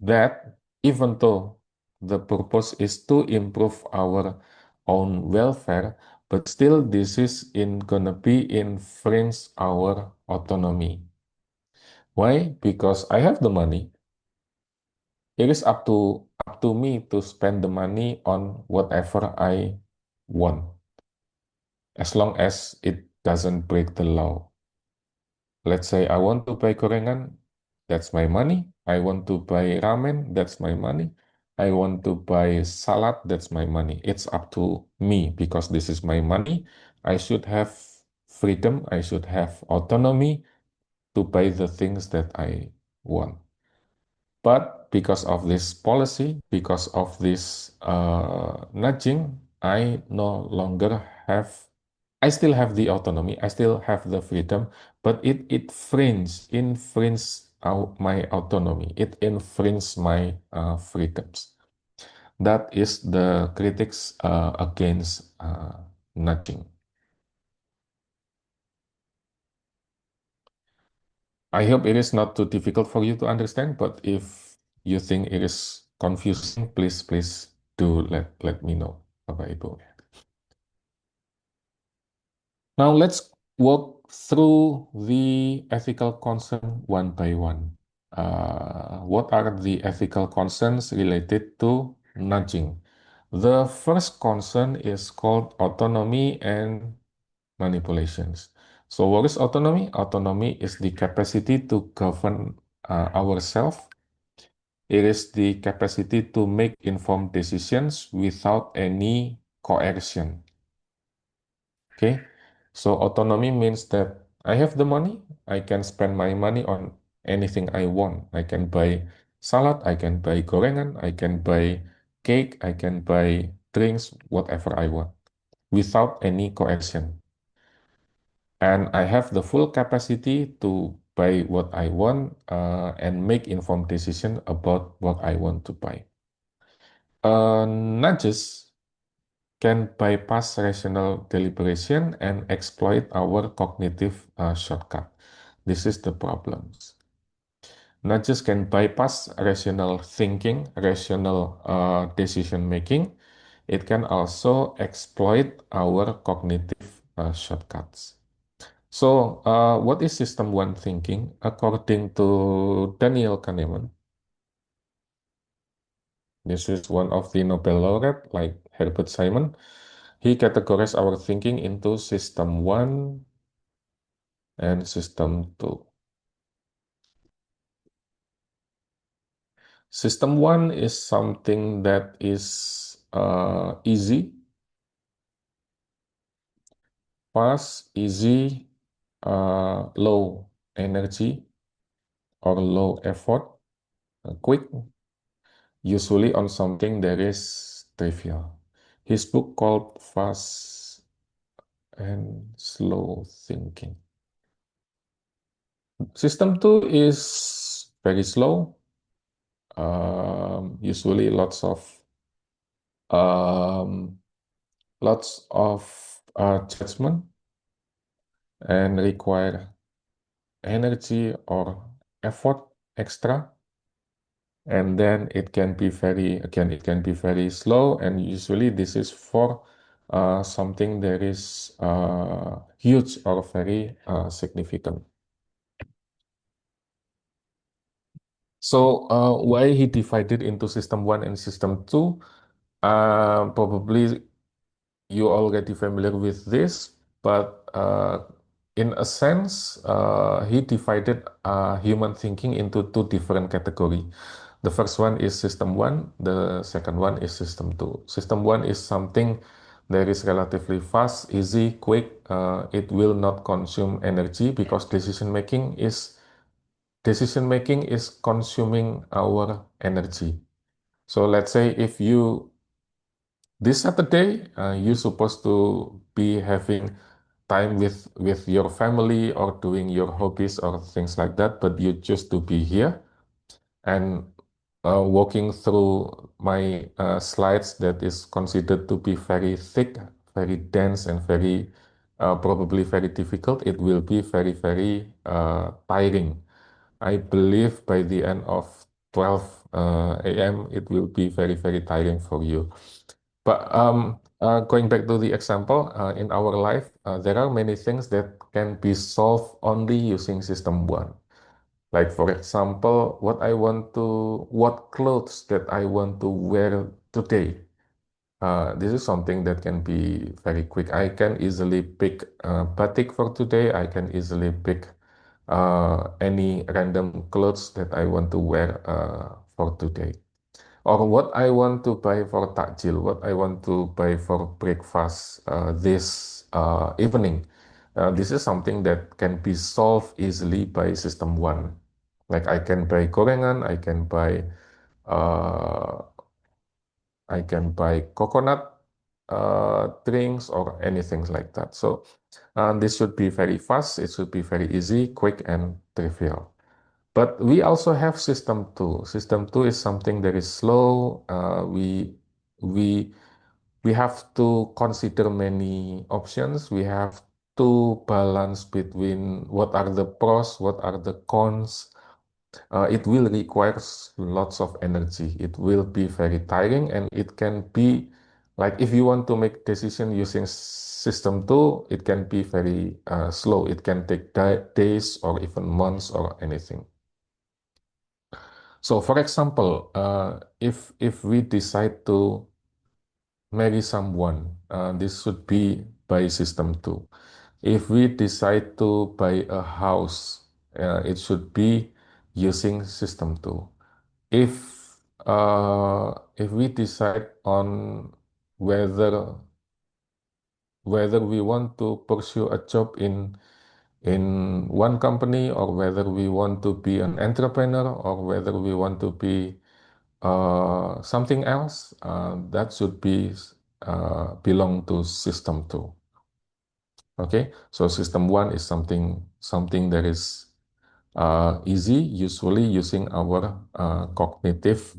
that even though the purpose is to improve our own welfare, but still this is gonna be infringe our autonomy. Why? Because I have the money. It is up to me to spend the money on whatever I want. as long as it doesn't break the law. Let's say I want to buy gorengan, that's my money. I want to buy ramen, that's my money. I want to buy salad, that's my money. It's up to me because this is my money. I should have freedom, I should have autonomy to buy the things that I want. But because of this policy, because of this nudging, I no longer have, I still have the autonomy, I still have the freedom, but it infringes my autonomy, it infringes my freedoms. That is the critics against nudging. I hope it is not too difficult for you to understand, but if you think it is confusing, please do let me know, Bapak Ibu. Now let's walk through the ethical concern one by one. What are the ethical concerns related to nudging? The first concern is called autonomy and manipulations. So what is autonomy? Autonomy is the capacity to govern ourselves. It is the capacity to make informed decisions without any coercion. Okay, so autonomy means that I have the money, I can spend my money on anything I want. I can buy salad, I can buy gorengan, I can buy cake, I can buy drinks, whatever I want, without any coercion. And I have the full capacity to buy what I want and make informed decision about what I want to buy. Nudges can bypass rational deliberation and exploit our cognitive shortcut. This is the problems. Nudges can bypass rational thinking, rational decision making. It can also exploit our cognitive shortcuts. So, what is System 1 thinking? According to Daniel Kahneman, this is one of the Nobel laureate like Herbert Simon. He categorized our thinking into System 1 and System 2. System 1 is something that is easy, fast, easy, low energy or low effort, quick, usually on something that is trivial. His book called Fast and Slow Thinking. System 2 is very slow, usually um, lots of judgment and require energy or effort extra. And then it can be it can be very slow. And usually this is for something that is huge or very significant. So why he divided into System 1 and System 2? Probably you already familiar with this, but in a sense, he divided human thinking into two different categories. The first one is System 1, the second one is System 2. System 1 is something that is relatively fast, easy, quick. It will not consume energy because decision making is consuming our energy. So let's say if you this Saturday, you're supposed to be having time with your family or doing your hobbies or things like that, but you choose to be here and walking through my slides that is considered to be very thick, very dense, and very probably very difficult. It will be very tiring. I believe by the end of 12 a.m., it will be very tiring for you. But going back to the example, in our life, there are many things that can be solved only using System 1. Like for example, what clothes that I want to wear today. This is something that can be very quick. I can easily pick batik for today. I can easily pick any random clothes that I want to wear for today. Or what I want to buy for takjil, what I want to buy for breakfast this evening. This is something that can be solved easily by System 1. Like I can buy gorengan, uh, I can buy coconut drinks or anything like that. So this should be very fast. It should be very easy, quick, and trivial. But we also have System 2. System 2 is something that is slow. We we have to consider many options. We have to balance between what are the pros, what are the cons. It will require lots of energy. It will be very tiring, and it can be like if you want to make decision using System 2, it can be very slow. It can take days or even months or anything. So, for example, if we decide to marry someone, this should be by System 2. If we decide to buy a house, it should be using System 2. If we decide on whether whether we want to pursue a job in one company, or whether we want to be an entrepreneur, or whether we want to be something else, that should be belong to System 2. Okay, so System 1 is something that is easy, usually using our cognitive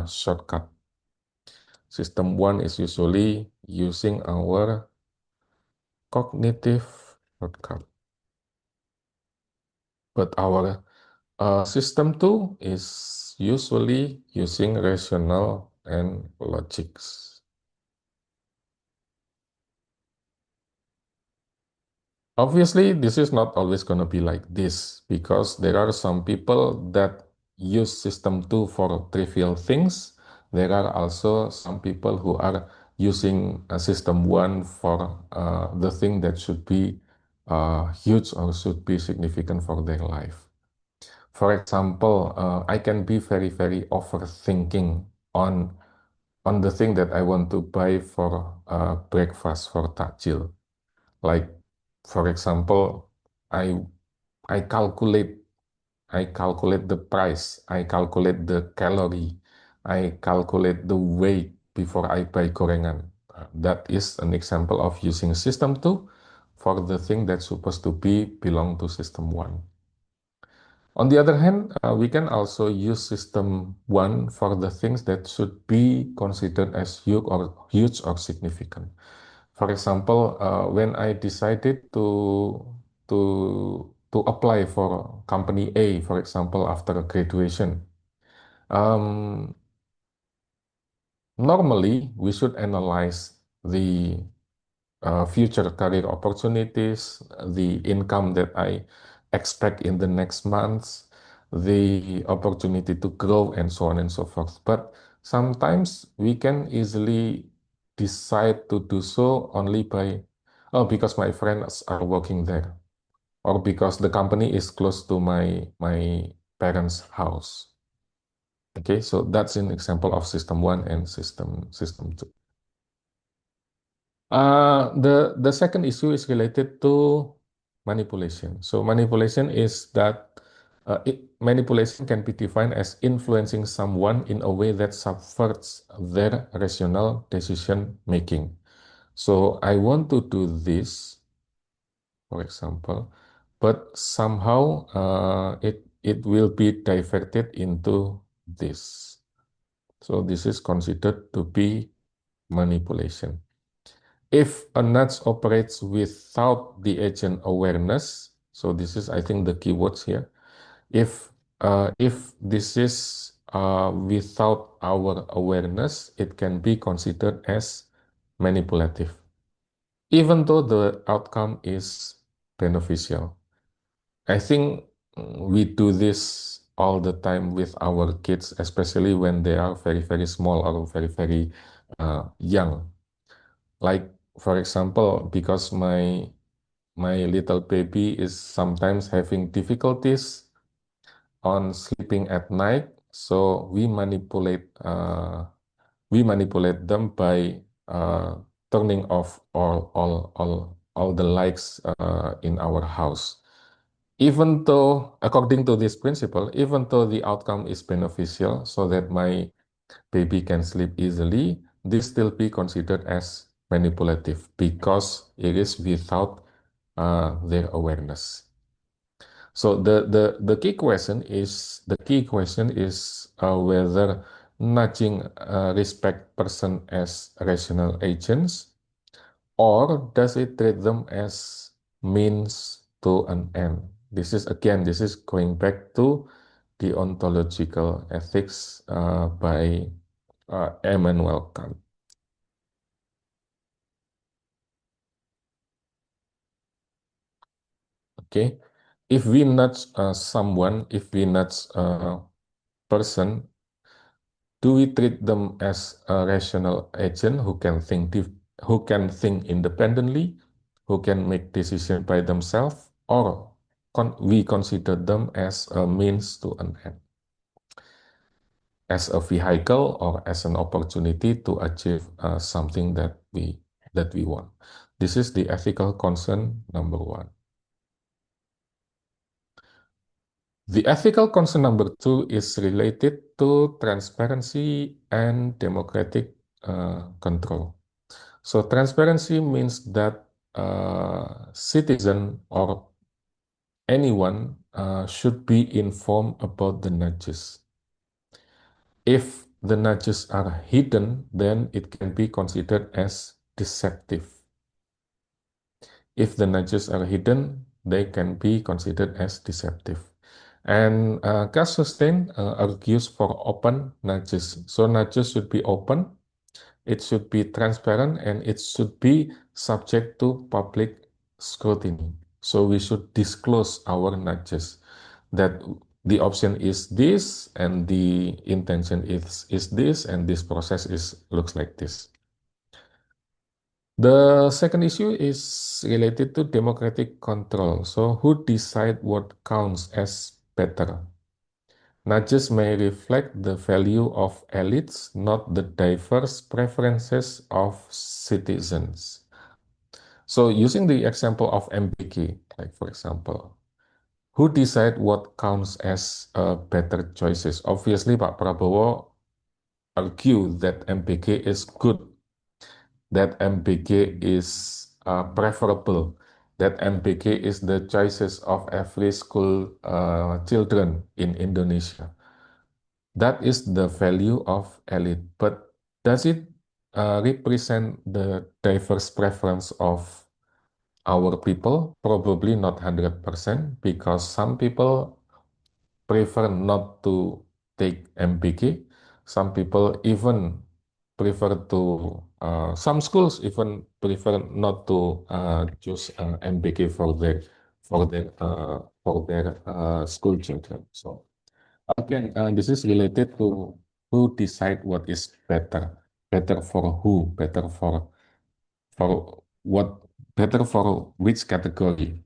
shortcut. System 1 is usually using our cognitive shortcut. But our System 2 is usually using rational and logics. Obviously, this is not always going to be like this, because there are some people that use System 2 for trivial things. There are also some people who are using a System 1 for the thing that should be huge or should be significant for their life. For example, I can be very, very overthinking on on the thing that I want to buy for breakfast for takjil. Like, for example, I I calculate I calculate the price, I calculate the calorie, I calculate the weight before I buy gorengan. That is an example of using System 2 for the thing that's supposed to be belong to System 1. On the other hand, we can also use System 1 for the things that should be considered as huge or significant. For example, when I decided to apply for company A, for example, after graduation, um, normally we should analyze the future career opportunities, the income that I expect in the next months, the opportunity to grow, and so on and so forth. But sometimes we can easily decide to do so only by, oh, because my friends are working there, or because the company is close to my parents' house. Okay, so that's an example of System 1 and System 2. The second issue is related to manipulation. So manipulation is that manipulation can be defined as influencing someone in a way that subverts their rational decision making. So I want to do this, for example, but somehow it will be diverted into this. So this is considered to be manipulation. If a nudge operates without the agent awareness, so this is, I think, the keywords here. If this is without our awareness, it can be considered as manipulative, even though the outcome is beneficial. I think we do this all the time with our kids, especially when they are very, very small or very, very young. Like for example, because my little baby is sometimes having difficulties on sleeping at night, so we manipulate them by turning off all the lights in our house. Even though, according to this principle, even though the outcome is beneficial, so that my baby can sleep easily, this still be considered as manipulative because it is without their awareness. So the key question is whether nudging respect person as rational agents, or does it treat them as means to an end? This is going back to the ontological ethics by Immanuel Kant. Okay, if we nudge a person, do we treat them as a rational agent who can think independently, who can make decisions by themselves, or we consider them as a means to an end, as a vehicle or as an opportunity to achieve something that we want? This is the ethical concern number one. The ethical concern number two is related to transparency and democratic control. So transparency means that citizen or anyone should be informed about the nudges. If the nudges are hidden, then it can be considered as deceptive. If the nudges are hidden, they can be considered as deceptive. And Kassustein argues for open nudges. So nudges should be open, it should be transparent, and it should be subject to public scrutiny. So we should disclose our nudges, that the option is this, and the intention is this, and this process looks like this. The second issue is related to democratic control. So who decide what counts as better? Nudges may reflect the value of elites, not the diverse preferences of citizens. So using the example of MBK, like for example, who decide what counts as better choices? Obviously, Pak Prabowo argue that MBK is good, that MBK is preferable, that MBK is the choices of every school children in Indonesia. That is the value of elite, but does it represent the diverse preference of our people? Probably not 100%, because some people prefer not to take MBK. Some people even prefer to, some schools even prefer not to choose MBK for their school children. So again, this is related to who decide what is better. Better for who? For what? Better for which category?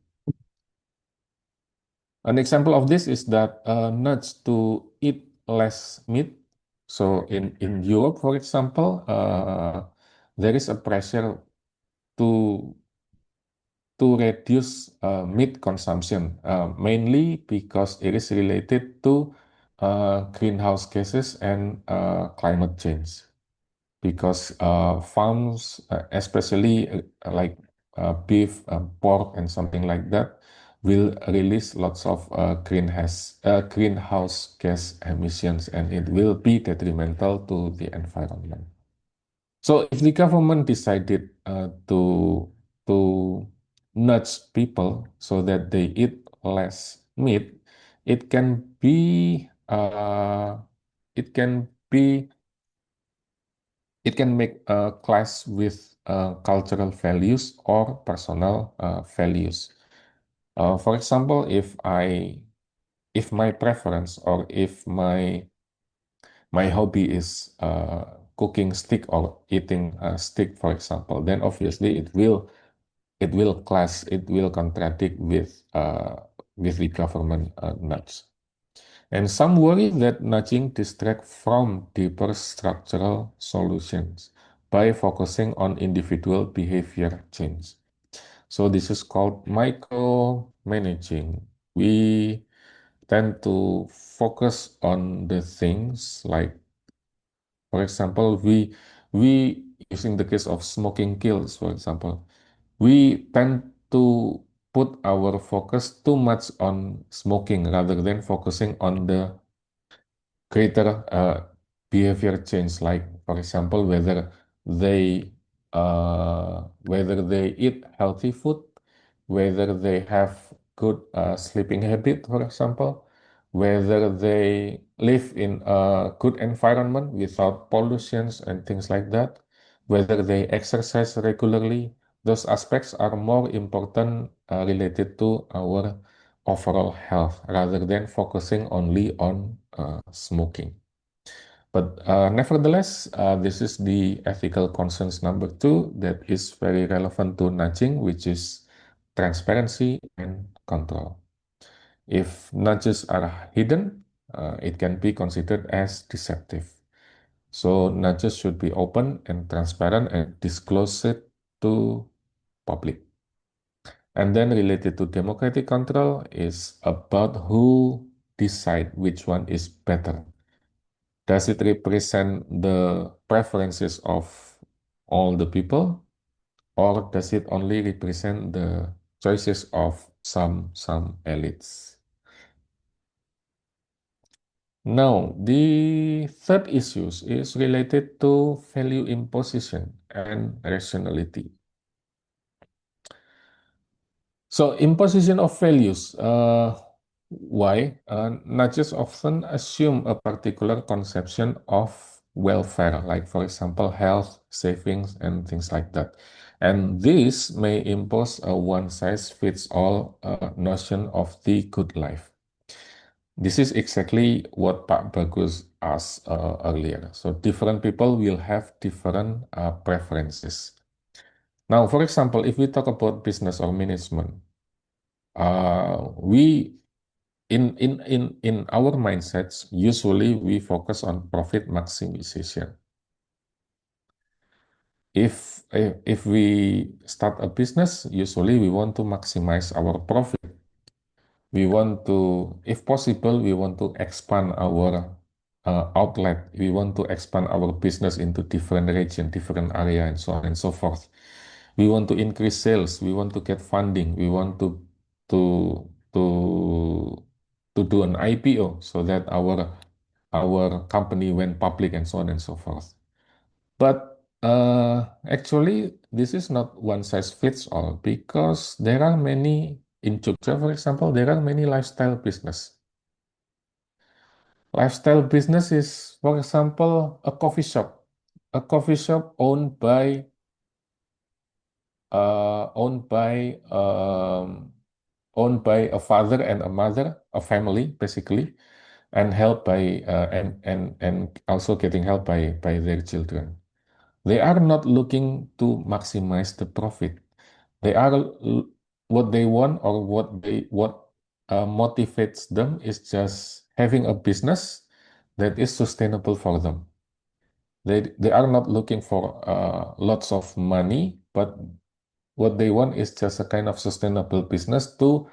An example of this is that nuts to eat less meat. So in Europe, for example, there is a pressure to reduce meat consumption, mainly because it is related to greenhouse gases and climate change. Because farms, especially like beef, pork, and something like that, will release lots of greenhouse gas emissions, and it will be detrimental to the environment. So if the government decided to nudge people so that they eat less meat, it can be it can be it can make a clash with cultural values or personal values. For example, if my preference or if my hobby is cooking stick or eating a stick, for example, then obviously it will contradict with the government nudge. And some worry that nudging distract from deeper structural solutions by focusing on individual behavior change. So this is called micromanaging. We tend to focus on the things like, for example, we using the case of smoking kills, for example, we tend to put our focus too much on smoking rather than focusing on the greater behavior change, like for example, whether they eat healthy food, whether they have good sleeping habit, for example, whether they live in a good environment without pollutions and things like that, whether they exercise regularly. Those aspects are more important related to our overall health rather than focusing only on smoking. But nevertheless, this is the ethical concerns number two that is very relevant to nudging, which is transparency and control. If nudges are hidden, it can be considered as deceptive. So nudges should be open and transparent and disclose it to public. And then related to democratic control is about who decide which one is better. Does it represent the preferences of all the people, or does it only represent the choices of some elites? Now, the third issues is related to value imposition and rationality. So imposition of values, why? Nudges often assume a particular conception of welfare, like for example, health, savings, and things like that. And this may impose a one-size-fits-all notion of the good life. This is exactly what Pak Bagus asked earlier. So different people will have different preferences. Now, for example, if we talk about business or management, we in our mindsets usually we focus on profit maximization. If we start a business, usually we want to maximize our profit. We want to, if possible, we want to expand our outlet. We want to expand our business into different region, different area, and so on and so forth. We want to increase sales. We want to get funding. We want to to to do an IPO so that our company went public and so on and so forth. But actually, this is not one size fits all because there are many in Jogja, for example, there are many lifestyle business. Lifestyle business is, for example, a coffee shop. A coffee shop owned by owned by a father and a mother, a family basically, and helped by and also getting help by their children. They are not looking to maximize the profit. They are what they want or what motivates them is just having a business that is sustainable for them. They are not looking for lots of money, but what they want is just a kind of sustainable business to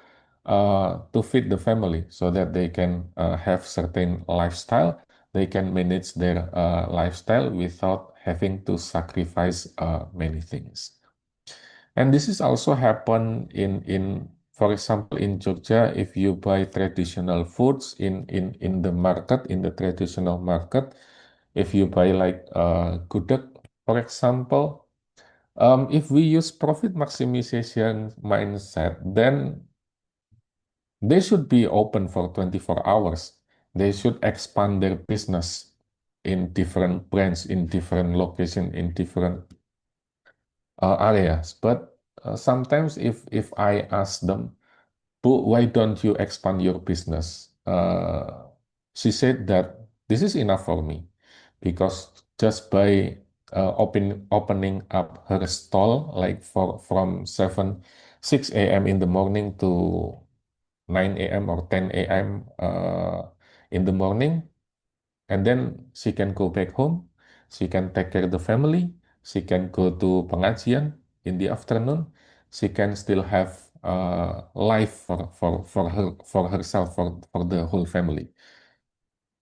feed the family so that they can have certain lifestyle. They can manage their lifestyle without having to sacrifice many things. And this is also happen for example, in Jogja, if you buy traditional foods in the market, in the traditional market, if you buy like gudeg, for example, if we use profit maximization mindset, then they should be open for 24 hours. They should expand their business in different brands, in different location, in different areas. But sometimes if I ask them, why don't you expand your business? She said that this is enough for me because just by opening up her stall like from 6 a.m. in the morning to 9 a.m. or 10 a.m. In the morning, and then she can go back home. She can take care of the family. She can go to pengajian in the afternoon. She can still have life for herself for the whole family.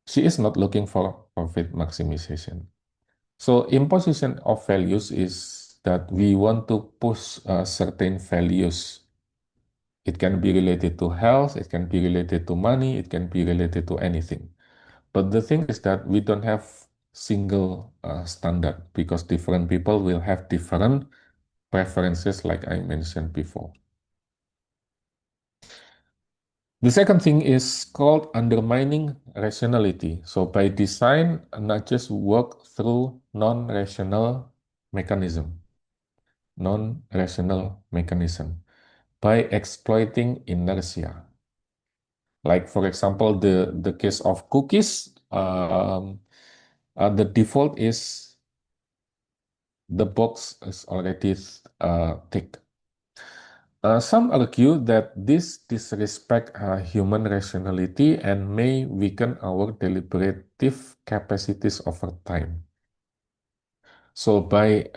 She is not looking for profit maximization. So imposition of values is that we want to push certain values. It can be related to health, it can be related to money, it can be related to anything. But the thing is that we don't have single standard because different people will have different preferences, like I mentioned before. The second thing is called undermining rationality. So by design, nudges work through non-rational mechanism, non-rational mechanism by exploiting inertia. Like for example, the case of cookies, the default is the box is already ticked. Some argue that this disrespect human rationality and may weaken our deliberative capacities over time. So by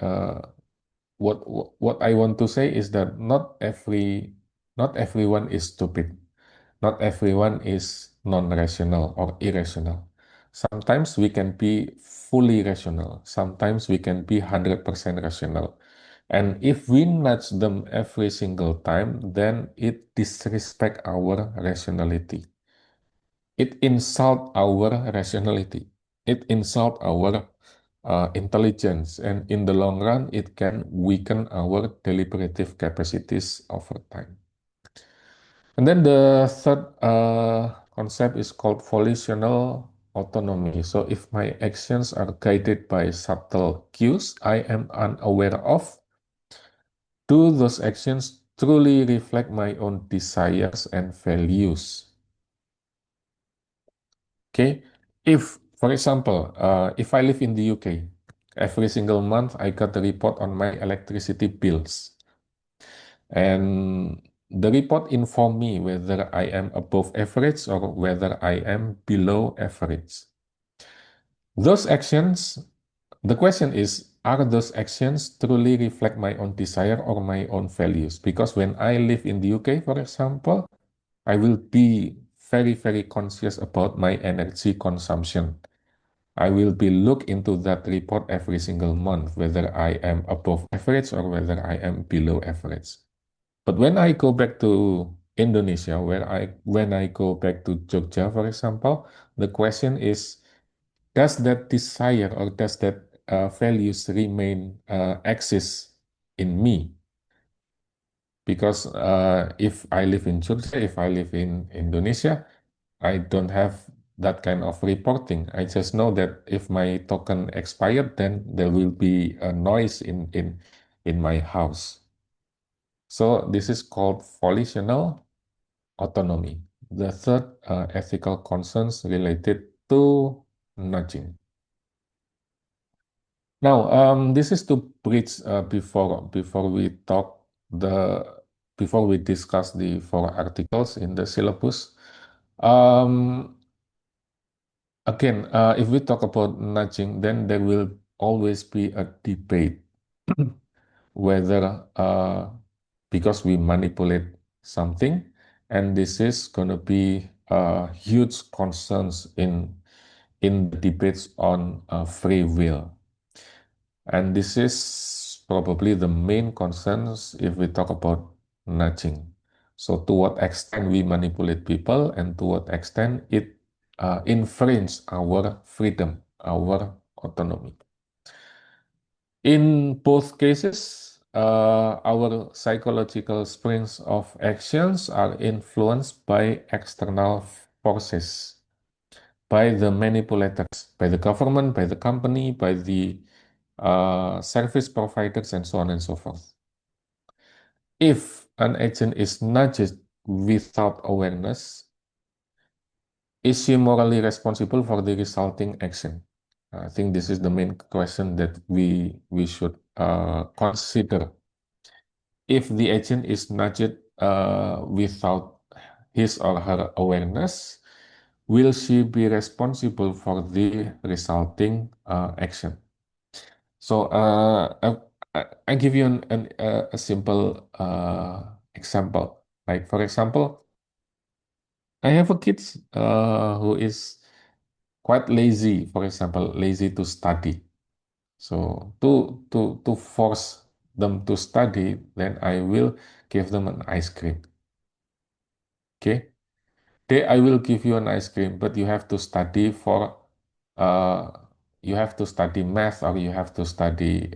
what I want to say is that not everyone is stupid. Not everyone is non-rational or irrational. Sometimes we can be fully rational. Sometimes we can be 100% rational. And if we nudge them every single time, then it disrespect our rationality. It insult our rationality. It insult our intelligence. And in the long run, it can weaken our deliberative capacities over time. And then the third concept is called volitional autonomy. So if my actions are guided by subtle cues I am unaware of, do those actions truly reflect my own desires and values? Okay. If, for example, if I live in the UK, every single month I got a report on my electricity bills. And the report inform me whether I am above average or whether I am below average. Those actions, the question is, are those actions truly reflect my own desire or my own values? Because when I live in the UK, for example, I will be very, very conscious about my energy consumption. I will be look into that report every single month, whether I am above average or whether I am below average. But when I go back to Indonesia, when I go back to Jogja, for example, the question is, does that desire or does that values remain exist in me? Because if I live in Jogja, if I live in Indonesia, I don't have that kind of reporting. I just know that if my token expired, then there will be a noise in my house. So this is called volitional autonomy. The third ethical concerns related to nudging. Now, this is to bridge before we talk the before we discuss the four articles in the syllabus. Um, Again, if we talk about nudging, then there will always be a debate whether because we manipulate something, and this is going to be huge concerns in the debates on free will. And this is probably the main concerns if we talk about nudging. So to what extent we manipulate people and to what extent it infringes our freedom, our autonomy. In both cases, our psychological springs of actions are influenced by external forces, by the manipulators, by the government, by the company, by the service providers, and so on and so forth. If an agent is nudged without awareness, is she morally responsible for the resulting action? I think this is the main question that we should consider. If the agent is nudged without his or her awareness, will she be responsible for the resulting action? So I give you a simple example. Like for example, I have a kid who is quite lazy. For example, lazy to study. So to force them to study, then I will give them an ice cream. Okay, I will give you an ice cream, but you have to study for uh you have to study math or you have to study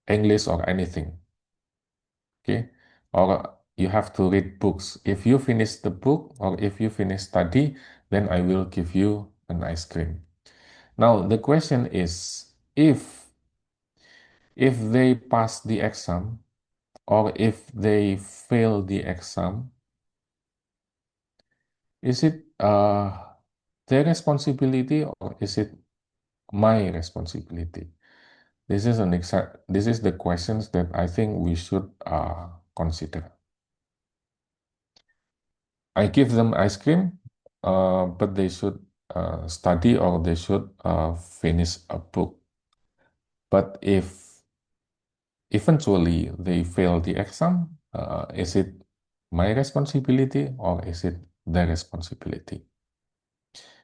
English or anything. Okay, or you have to read books. If you finish the book or if you finish study, then I will give you an ice cream. Now the question is, if they pass the exam or if they fail the exam, is it their responsibility or is it my responsibility? This is the questions that I think we should consider. I give them ice cream, but they should study or they should finish a book. But if eventually they fail the exam, is it my responsibility or is it their responsibility?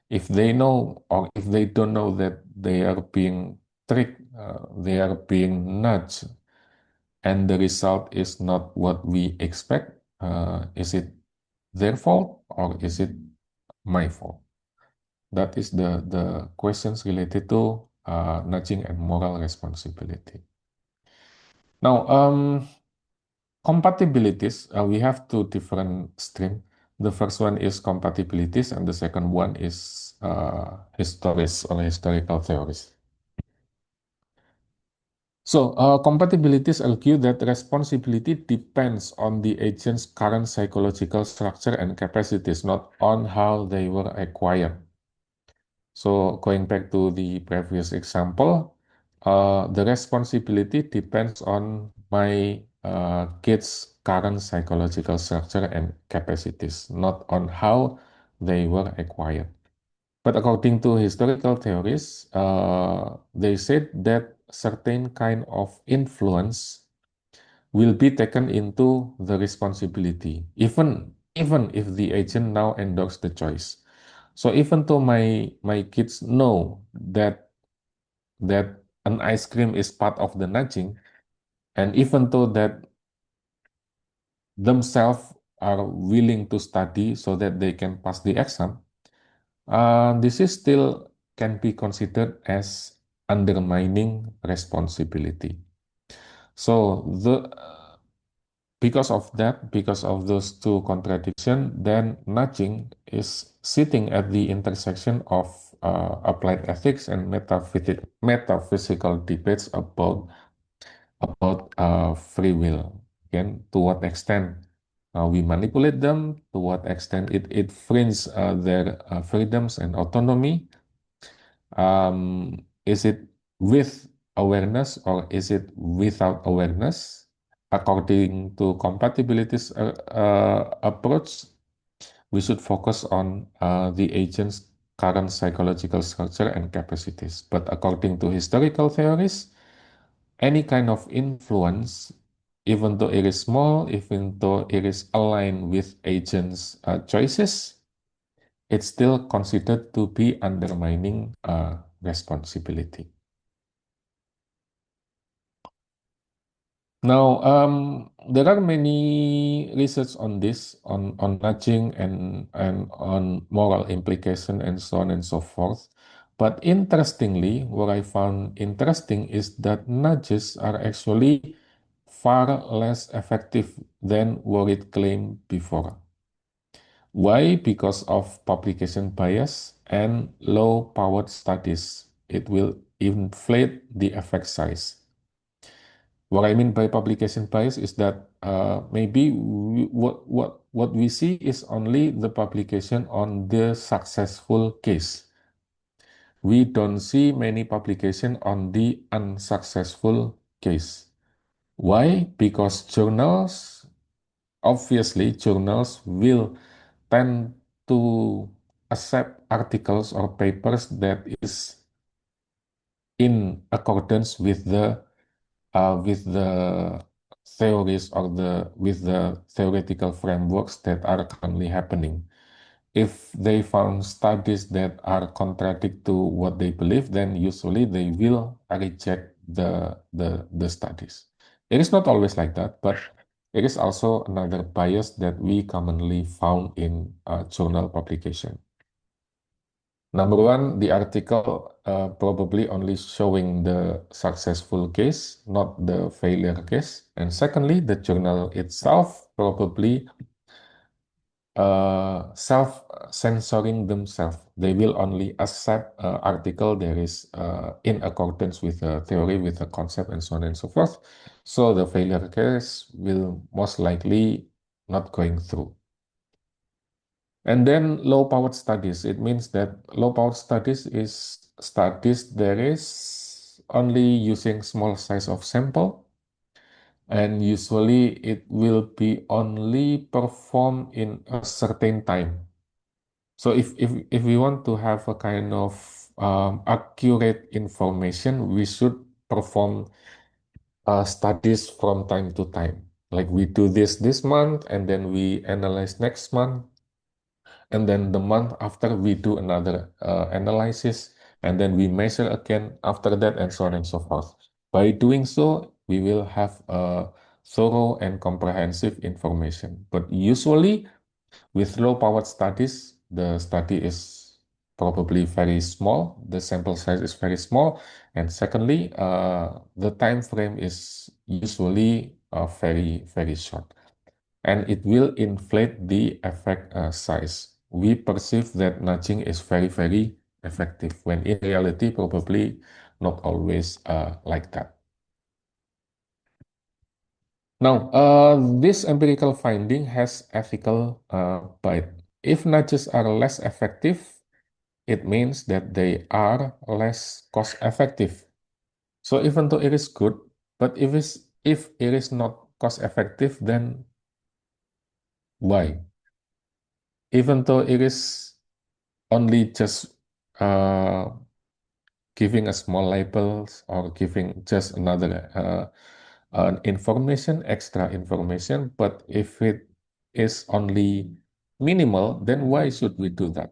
If they know or if they don't know that they are being tricked, they are being nudged, and the result is not what we expect, is it their fault or is it my fault? That is the questions related to nudging and moral responsibility. Now, compatibilities, we have two different streams. The first one is compatibilities, and the second one is histories or historical theories. So, compatibilities argue that responsibility depends on the agent's current psychological structure and capacities, not on how they were acquired. So, going back to the previous example, the responsibility depends on my kid's current psychological structure and capacities, not on how they were acquired. But according to historical theories, they said that certain kind of influence will be taken into the responsibility, even if the agent now endorse the choice. So even though my kids know that an ice cream is part of the nudging, and even though that themselves are willing to study so that they can pass the exam, this is still can be considered as undermining responsibility. So because of that, because of those two contradictions, then nudging is sitting at the intersection of applied ethics and metaphysical debates about free will. Again, to what extent we manipulate them, to what extent it infringes their freedoms and autonomy. Is it with awareness or is it without awareness? According to compatibilities approach, we should focus on the agent's current psychological structure and capacities. But according to historical theories, any kind of influence, even though it is small, even though it is aligned with agents' choices, it's still considered to be undermining responsibility. Now, there are many research on this, on nudging and on moral implication and so on and so forth. But interestingly, what I found interesting is that nudges are actually far less effective than what it claimed before. Why? Because of publication bias and low-powered studies. It will inflate the effect size. What I mean by publication bias is that maybe what we see is only the publication on the successful case. we don't see many publication on the unsuccessful case. Why? Because obviously, journals will tend to accept articles or papers that is in accordance with the theories or with the theoretical frameworks that are currently happening. If they found studies that are contradict to what they believe, then usually they will reject the studies. It is not always like that, but it is also another bias that we commonly found in journal publication. Number one, the article probably only showing the successful case, not the failure case. And secondly, the journal itself probably self-censoring themselves. They will only accept article that is in accordance with the theory, with the concept, and so on and so forth. So the failure case will most likely not going through. And then low-powered studies. It means that low-powered studies is studies that is only using small size of sample, and usually it will be only performed in a certain time. So if we want to have a kind of accurate information, we should perform studies from time to time. Like we do this month, and then we analyze next month, and then the month after we do another analysis, and then we measure again after that, and so on and so forth. By doing so, we will have a thorough and comprehensive information. But usually, with low-powered studies, the study is probably very small, the sample size is very small, and secondly, the time frame is usually very short, and it will inflate the effect size. We perceive that nudging is very effective, when in reality, probably not always like that. Now, this empirical finding has ethical bite. If nudges are less effective, it means that they are less cost effective. So even though it is good, but if it is not cost effective, then why? Even though it is only just uh, giving a small labels or giving just another information, extra information, but if it is only minimal, then why should we do that?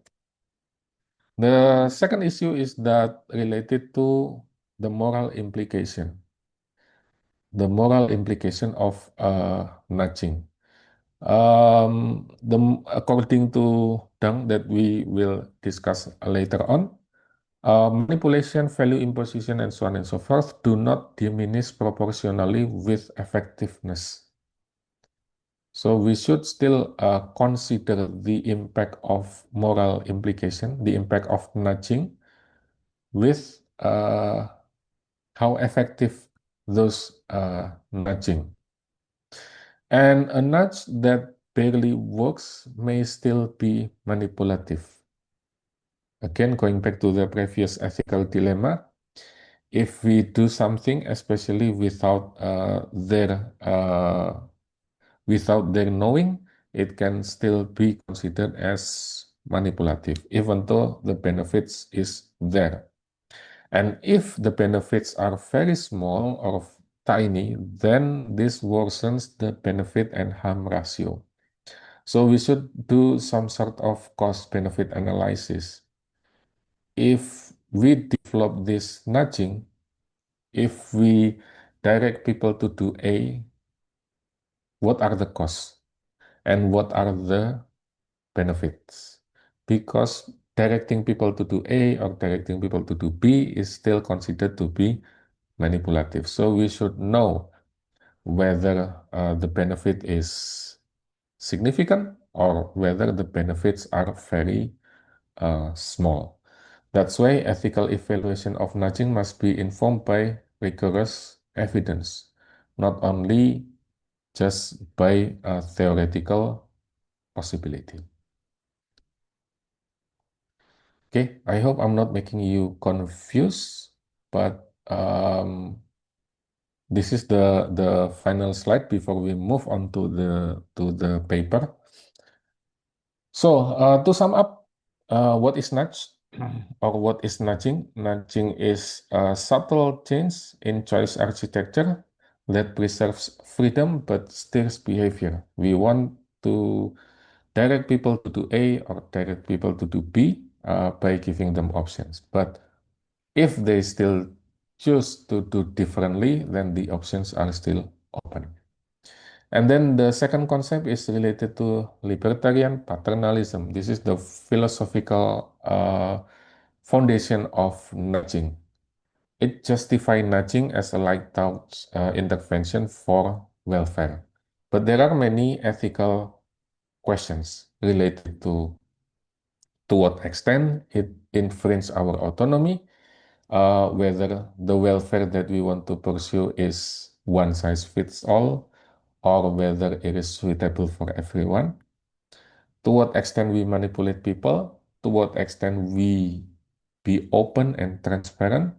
The second issue is that related to the moral implication, of nudging. According to Dang, that we will discuss later on, manipulation, value imposition, and so on and so forth do not diminish proportionally with effectiveness. So we should still consider the impact of moral implication, the impact of nudging, with how effective those nudging. And a nudge that barely works may still be manipulative. Again, going back to the previous ethical dilemma, if we do something, especially without their knowing, it can still be considered as manipulative, even though the benefits is there. And if the benefits are very small or tiny, then this worsens the benefit and harm ratio. So we should do some sort of cost-benefit analysis. If we develop this nudging, if we direct people to do A, what are the costs and what are the benefits? Because directing people to do A or directing people to do B is still considered to be manipulative. So we should know whether the benefit is significant or whether the benefits are very small. That's why ethical evaluation of nudging must be informed by rigorous evidence, not only just by a theoretical possibility. Okay, I hope I'm not making you confused, but this is the final slide before we move on to the paper. So to sum up, what is nudge or what is nudging? Nudging is a subtle change in choice architecture that preserves freedom but steers behavior. We want to direct people to do A or direct people to do B by giving them options. But if they still choose to do differently, then the options are still open. And then the second concept is related to libertarian paternalism. This is the philosophical foundation of nudging. It justifies nudging as a light touch intervention for welfare. But there are many ethical questions related to what extent it infringes our autonomy, whether the welfare that we want to pursue is one size fits all, or whether it is suitable for everyone, to what extent we manipulate people, to what extent we be open and transparent,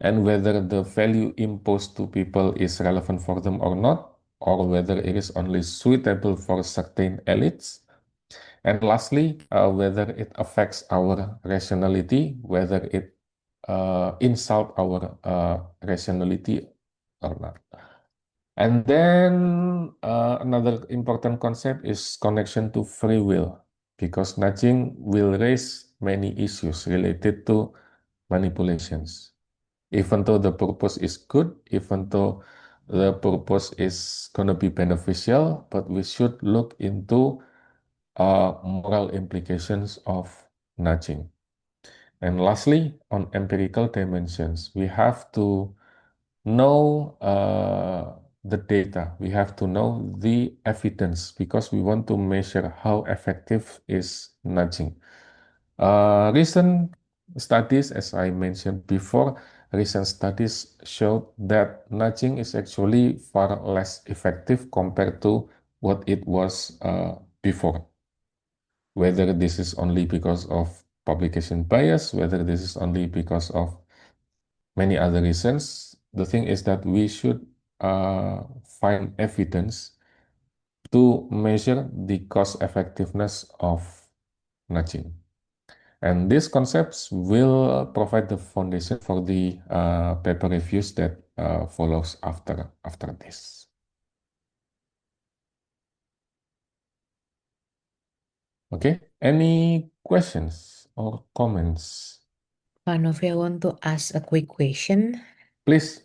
and whether the value imposed to people is relevant for them or not, or whether it is only suitable for certain elites. And lastly, whether it affects our rationality, whether it insult our rationality or not. And then another important concept is connection to free will, because nudging will raise many issues related to manipulations. Even though the purpose is good, even though the purpose is going to be beneficial, but we should look into moral implications of nudging. And lastly, on empirical dimensions, we have to know the data. We have to know the evidence because we want to measure how effective is nudging. Recent studies, as I mentioned before, recent studies showed that nudging is actually far less effective compared to what it was before. Whether this is only because of publication bias, whether this is only because of many other reasons. The thing is that we should find evidence to measure the cost effectiveness of nudging. And these concepts will provide the foundation for the paper reviews that follows after this. Okay, any questions or comments?
Pak Novi, I want to ask a quick question.
Please.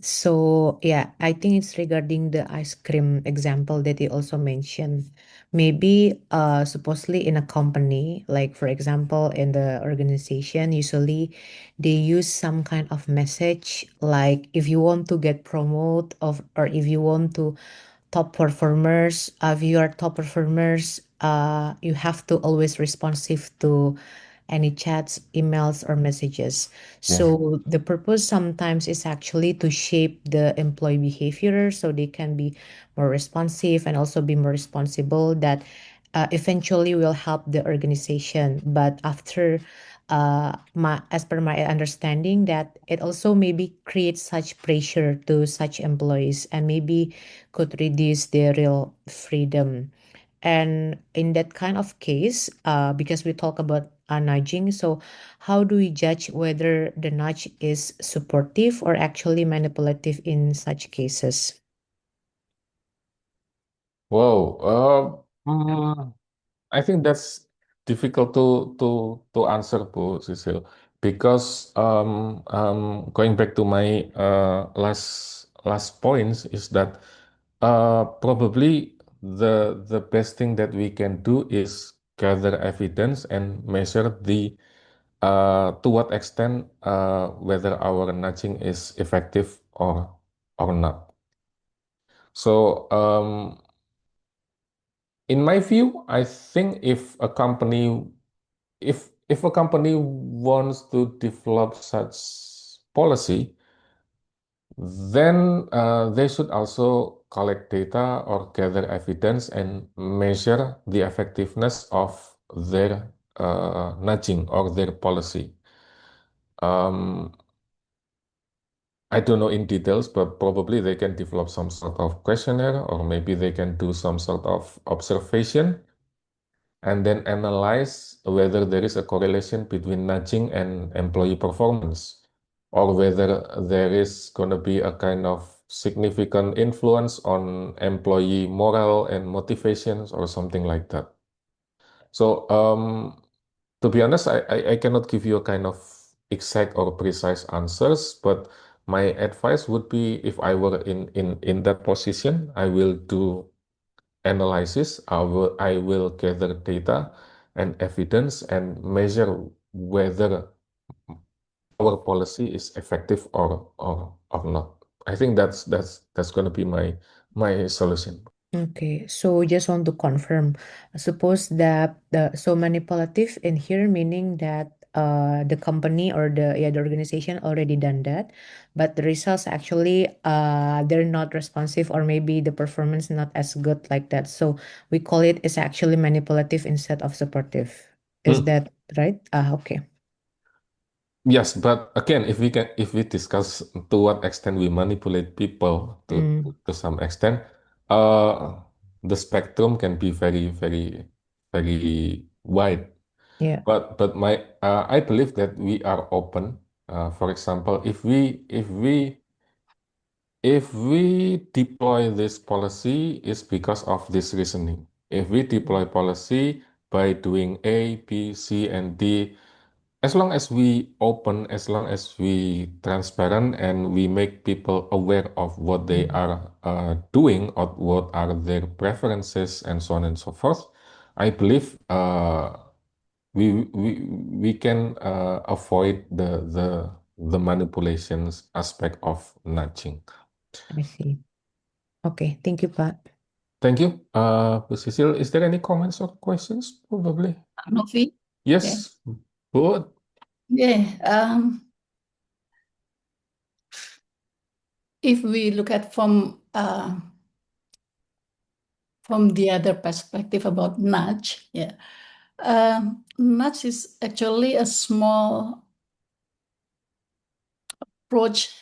So yeah, I think it's regarding the ice cream example that you also mentioned. Maybe supposedly in a company, like for example in the organization, usually they use some kind of message like if you want to get promoted of or if you want to top performers, if you are top performers, you have to always responsive to any chats, emails, or messages.
Yes.
So the purpose sometimes is actually to shape the employee behavior so they can be more responsive and also be more responsible that eventually will help the organization. But after as per my understanding that it also maybe creates such pressure to such employees and maybe could reduce their real freedom. And in that kind of case, because we talk about nudging, so how do we judge whether the nudge is supportive or actually manipulative in such cases?
Wow. I think that's difficult to answer, Bu Sisil, because going back to my last points is that probably the best thing that we can do is gather evidence and measure the to what extent whether our nudging is effective or not. So in my view, I think if a company wants to develop such policy, then they should also collect data or gather evidence and measure the effectiveness of their nudging or their policy. Um, I don't know in details, but probably they can develop some sort of questionnaire, or maybe they can do some sort of observation and then analyze whether there is a correlation between nudging and employee performance, or whether there is going to be a kind of significant influence on employee morale and motivations or something like that. So, to be honest, I cannot give you a kind of exact or precise answers, but my advice would be if I were in that position, I will do analysis, I will gather data and evidence and measure whether our policy is effective or not. I think that's going to be my solution.
Okay, so just want to confirm, suppose that so manipulative in here meaning that the company or the organization already done that, but the results actually they're not responsive, or maybe the performance not as good like that. So we call it is actually manipulative instead of supportive. Is
Hmm.
that right? Okay.
Yes, but again, if we discuss to what extent we manipulate people
Mm,
to some extent, uh, the spectrum can be very wide.
yeah.
But I believe that we are open. For example, if we deploy this policy, is because of this reasoning. If we deploy policy by doing A, B, C, and D, as long as we open, as long as we transparent, and we make people aware of what they
Mm,
are doing or what are their preferences and so on and so forth, I believe we can avoid the manipulations aspect of nudging.
I see. Okay, thank you, Pak.
Thank you, Bu Cecil. Is there any comments or questions? Probably.
Novi? Okay.
Yes. Good.
Yeah. If we look at from the other perspective about nudge, yeah, nudge is actually a small approach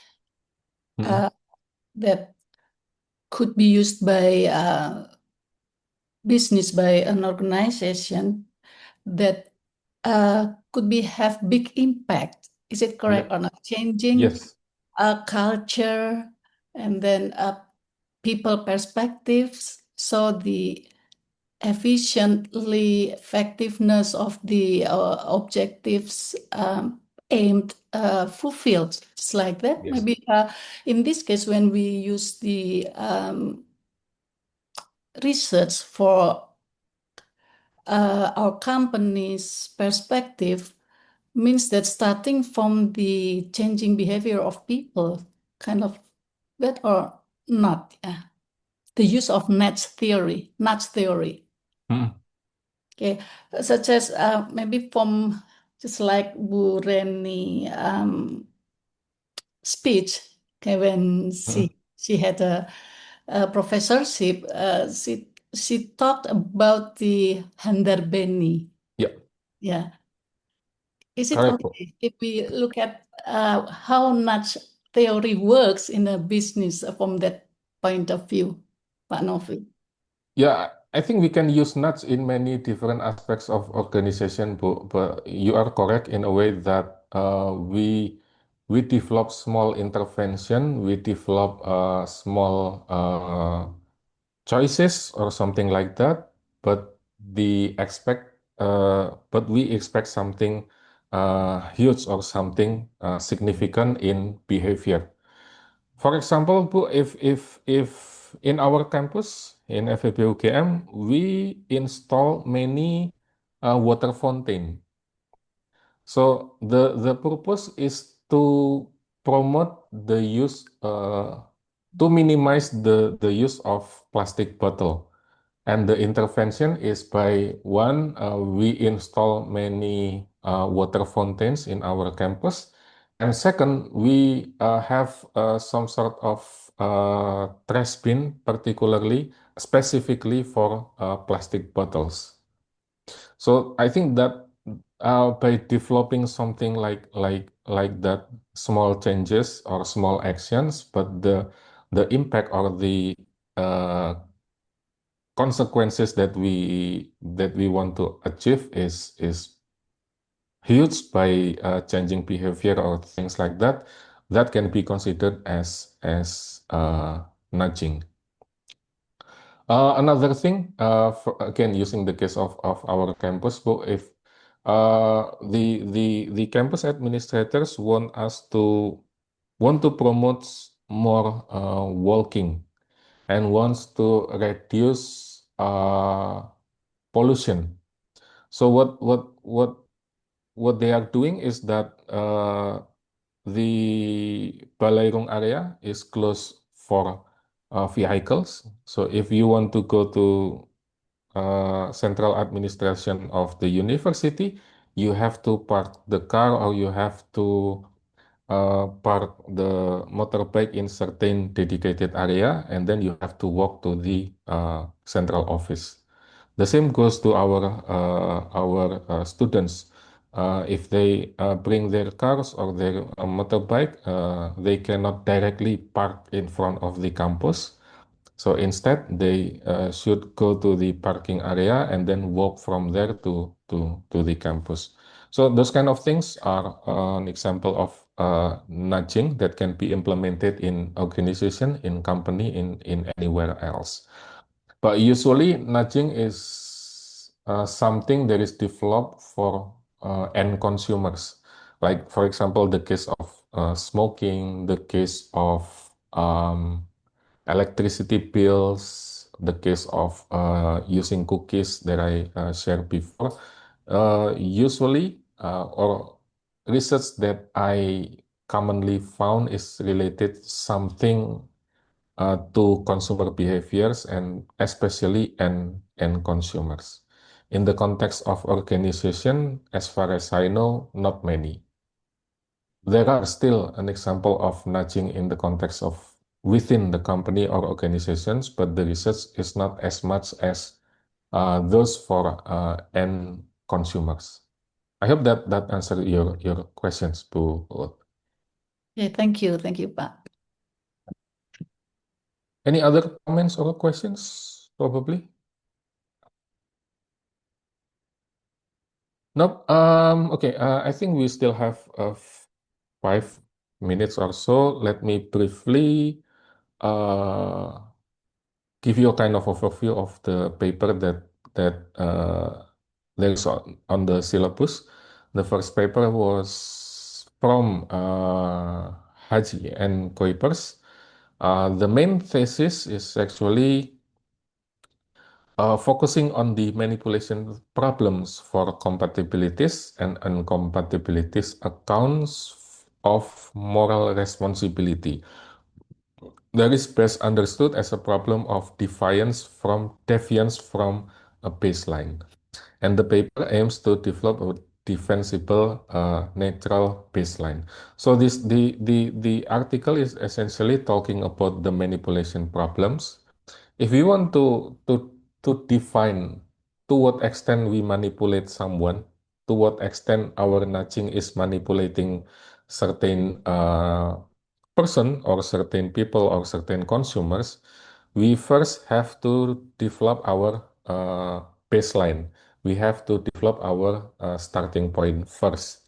Mm-mm.
that could be used by business, by an organization that could be have big impact. Is it correct
Yeah.
or not? Changing
Yes.
culture and then people perspectives. So the efficiently effectiveness of the objectives aimed fulfilled. It's like that.
Yes.
Maybe in this case, when we use the research for our company's perspective, means that starting from the changing behavior of people, kind of that or not, yeah. The use of nudge theory.
Mm-mm.
Okay, such as maybe from just like Bu Reni speech, okay, when
Mm-mm.
she had a professorship, she talked about the Handarbeni.
Yeah.
Yeah, is it
Correct.
okay if we look at how nudge theory works in a business from that point of view, Pak Novi?
Yeah, I think we can use nudge in many different aspects of organization, but you are correct in a way that we develop small intervention, we develop small choices or something like that, but but we expect something huge or something significant in behavior. For example, Bu, if in our campus in FEB UGM, we install many water fountain. So the purpose is to promote the use to minimize the use of plastic bottle. And the intervention is by one, we install many water fountains in our campus. And second, we have some sort of trash bin, particularly, specifically for plastic bottles. So I think that by developing something like that, small changes or small actions, but the impact or the uh, consequences that we want to achieve is huge by changing behavior or things like that. That can be considered as nudging. Another thing, again, using the case of our campus, but if the campus administrators want to promote more walking and wants to reduce pollution. So what they are doing is that the Balairung area is closed for vehicles. So if you want to go to central administration of the university, you have to park the car or you have to park the motorbike in certain dedicated area, and then you have to walk to the central office. The same goes to our students. If they bring their cars or their motorbike, they cannot directly park in front of the campus. So instead, they should go to the parking area and then walk from there to the campus. So those kind of things are an example of nudging that can be implemented in organization, in company, in anywhere else. But usually nudging is something that is developed for end consumers. Like for example, the case of smoking, the case of electricity bills, the case of using cookies that I shared before. Usually, or research that I commonly found is related something to consumer behaviors and especially end consumers. In the context of organization, as far as I know, not many. There are still an example of nudging in the context of within the company or organizations, but the research is not as much as those for end consumers. I hope that answered your questions, Bu Uut.
Yeah, thank you, Pak.
Any other comments or questions, probably? Nope. Okay. I think we still have 5 minutes or so. Let me briefly uh, give you a kind of overview of the paper that there is on the syllabus. The first paper was from Haji and Kuipers. The main thesis is actually focusing on the manipulation problems for compatibilities and incompatibilities accounts of moral responsibility. That is best understood as a problem of deviance from a baseline. And the paper aims to develop a defensible neutral baseline. So the article is essentially talking about the manipulation problems. If we want to define to what extent we manipulate someone, to what extent our nudging is manipulating certain person or certain people or certain consumers, we first have to develop our baseline. We have to develop our starting point first.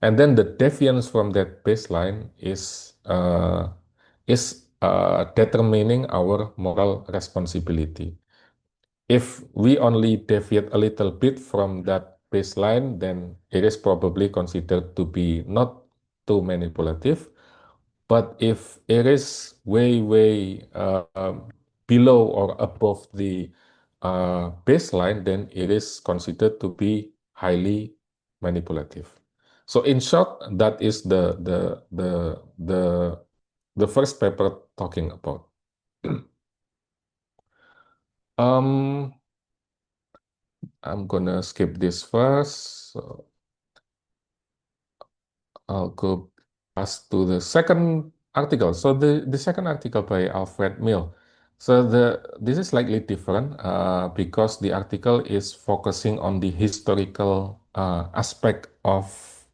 And then the deviance from that baseline is determining our moral responsibility. If we only deviate a little bit from that baseline, then it is probably considered to be not too manipulative. But if it is way below or above the baseline, then it is considered to be highly manipulative. So in short, that is the first paper talking about. I'm gonna skip this first. So I'll go past to the second article. So the second article by Alfred Mill. So this is slightly different because the article is focusing on the historical aspect of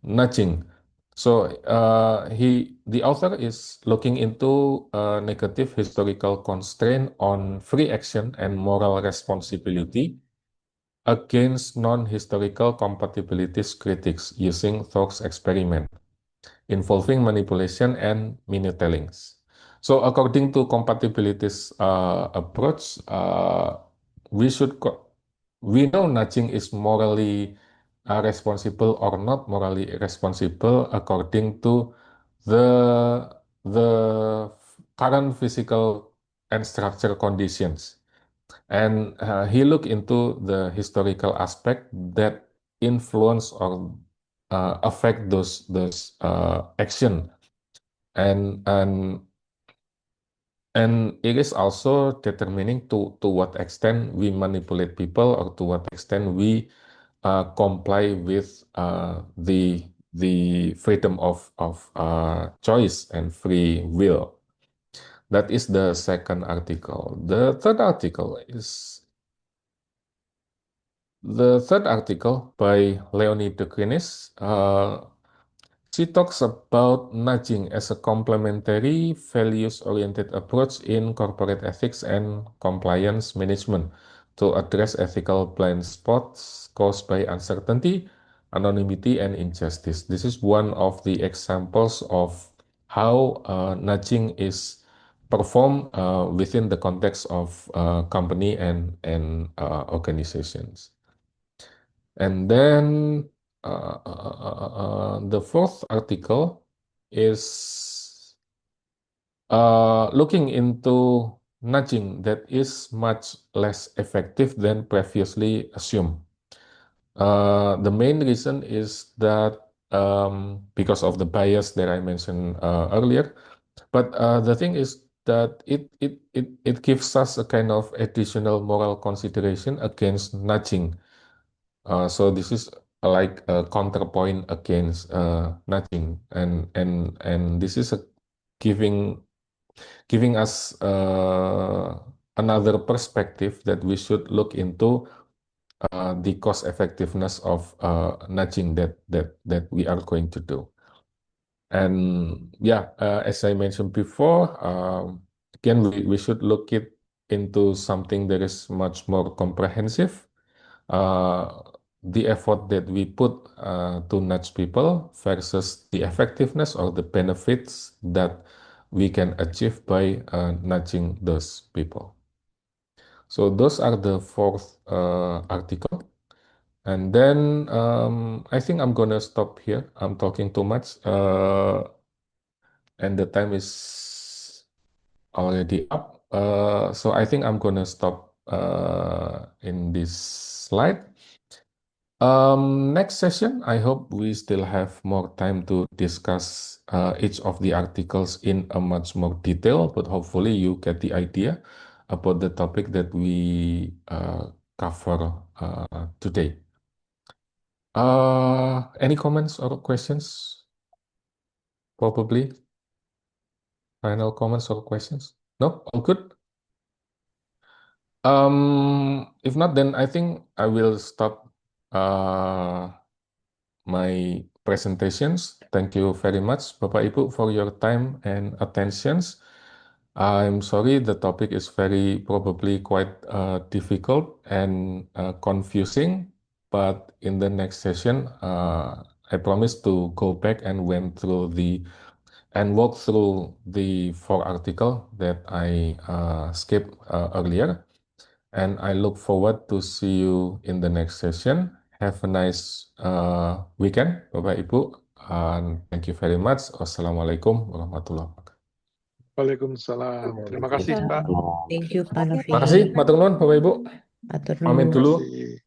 nudging. So the author is looking into negative historical constraint on free action and moral responsibility against non-historical compatibilities critics using Thor's experiment involving manipulation and minute tellings. So according to compatibilities approach, we know nudging is morally responsible or not morally responsible according to the current physical and structural conditions. And he looked into the historical aspect that influence or affect those action, and it is also determining to what extent we manipulate people or to what extent we comply with the freedom of choice and free will. That is the second article. The third article by Leonie de Kruijnis. She talks about nudging as a complementary, values-oriented approach in corporate ethics and compliance management to address ethical blind spots caused by uncertainty, anonymity, and injustice. This is one of the examples of how nudging is performed within the context of company and organizations. And then the fourth article is looking into nudging that is much less effective than previously assumed. The main reason is that because of the bias that I mentioned earlier, but the thing is that it gives us a kind of additional moral consideration against nudging. So this is like a counterpoint against nudging, and this is giving us another perspective that we should look into the cost effectiveness of nudging that we are going to do. And yeah, as I mentioned before, again we should look it into something that is much more comprehensive. The effort that we put to nudge people versus the effectiveness or the benefits that we can achieve by nudging those people. So those are the fourth article. And then I think I'm gonna stop here. I'm talking too much, and the time is already up. So I think I'm gonna stop in this slide. Next session, I hope we still have more time to discuss each of the articles in a much more detail, but hopefully you get the idea about the topic that we cover today. Any comments or questions? Probably. Final comments or questions? No? All good? If not, then I think I will stop my presentations. Thank you very much, Bapak Ibu, for your time and attentions. I'm sorry the topic is very probably quite difficult and confusing, but in the next session, I promise to go back and walk through the 4 article that I skipped earlier. And I look forward to see you in the next session. Have a nice weekend, Bapak Ibu. And thank you very much. Wassalamualaikum warahmatullahi wabarakatuh.
Waalaikumsalam. Terima kasih, Pak.
Thank you, Pak Novi.
Makasih, matur nuwun Bapak Ibu.
Matur
Pamit
nuwun.
dulu.
Terima kasih.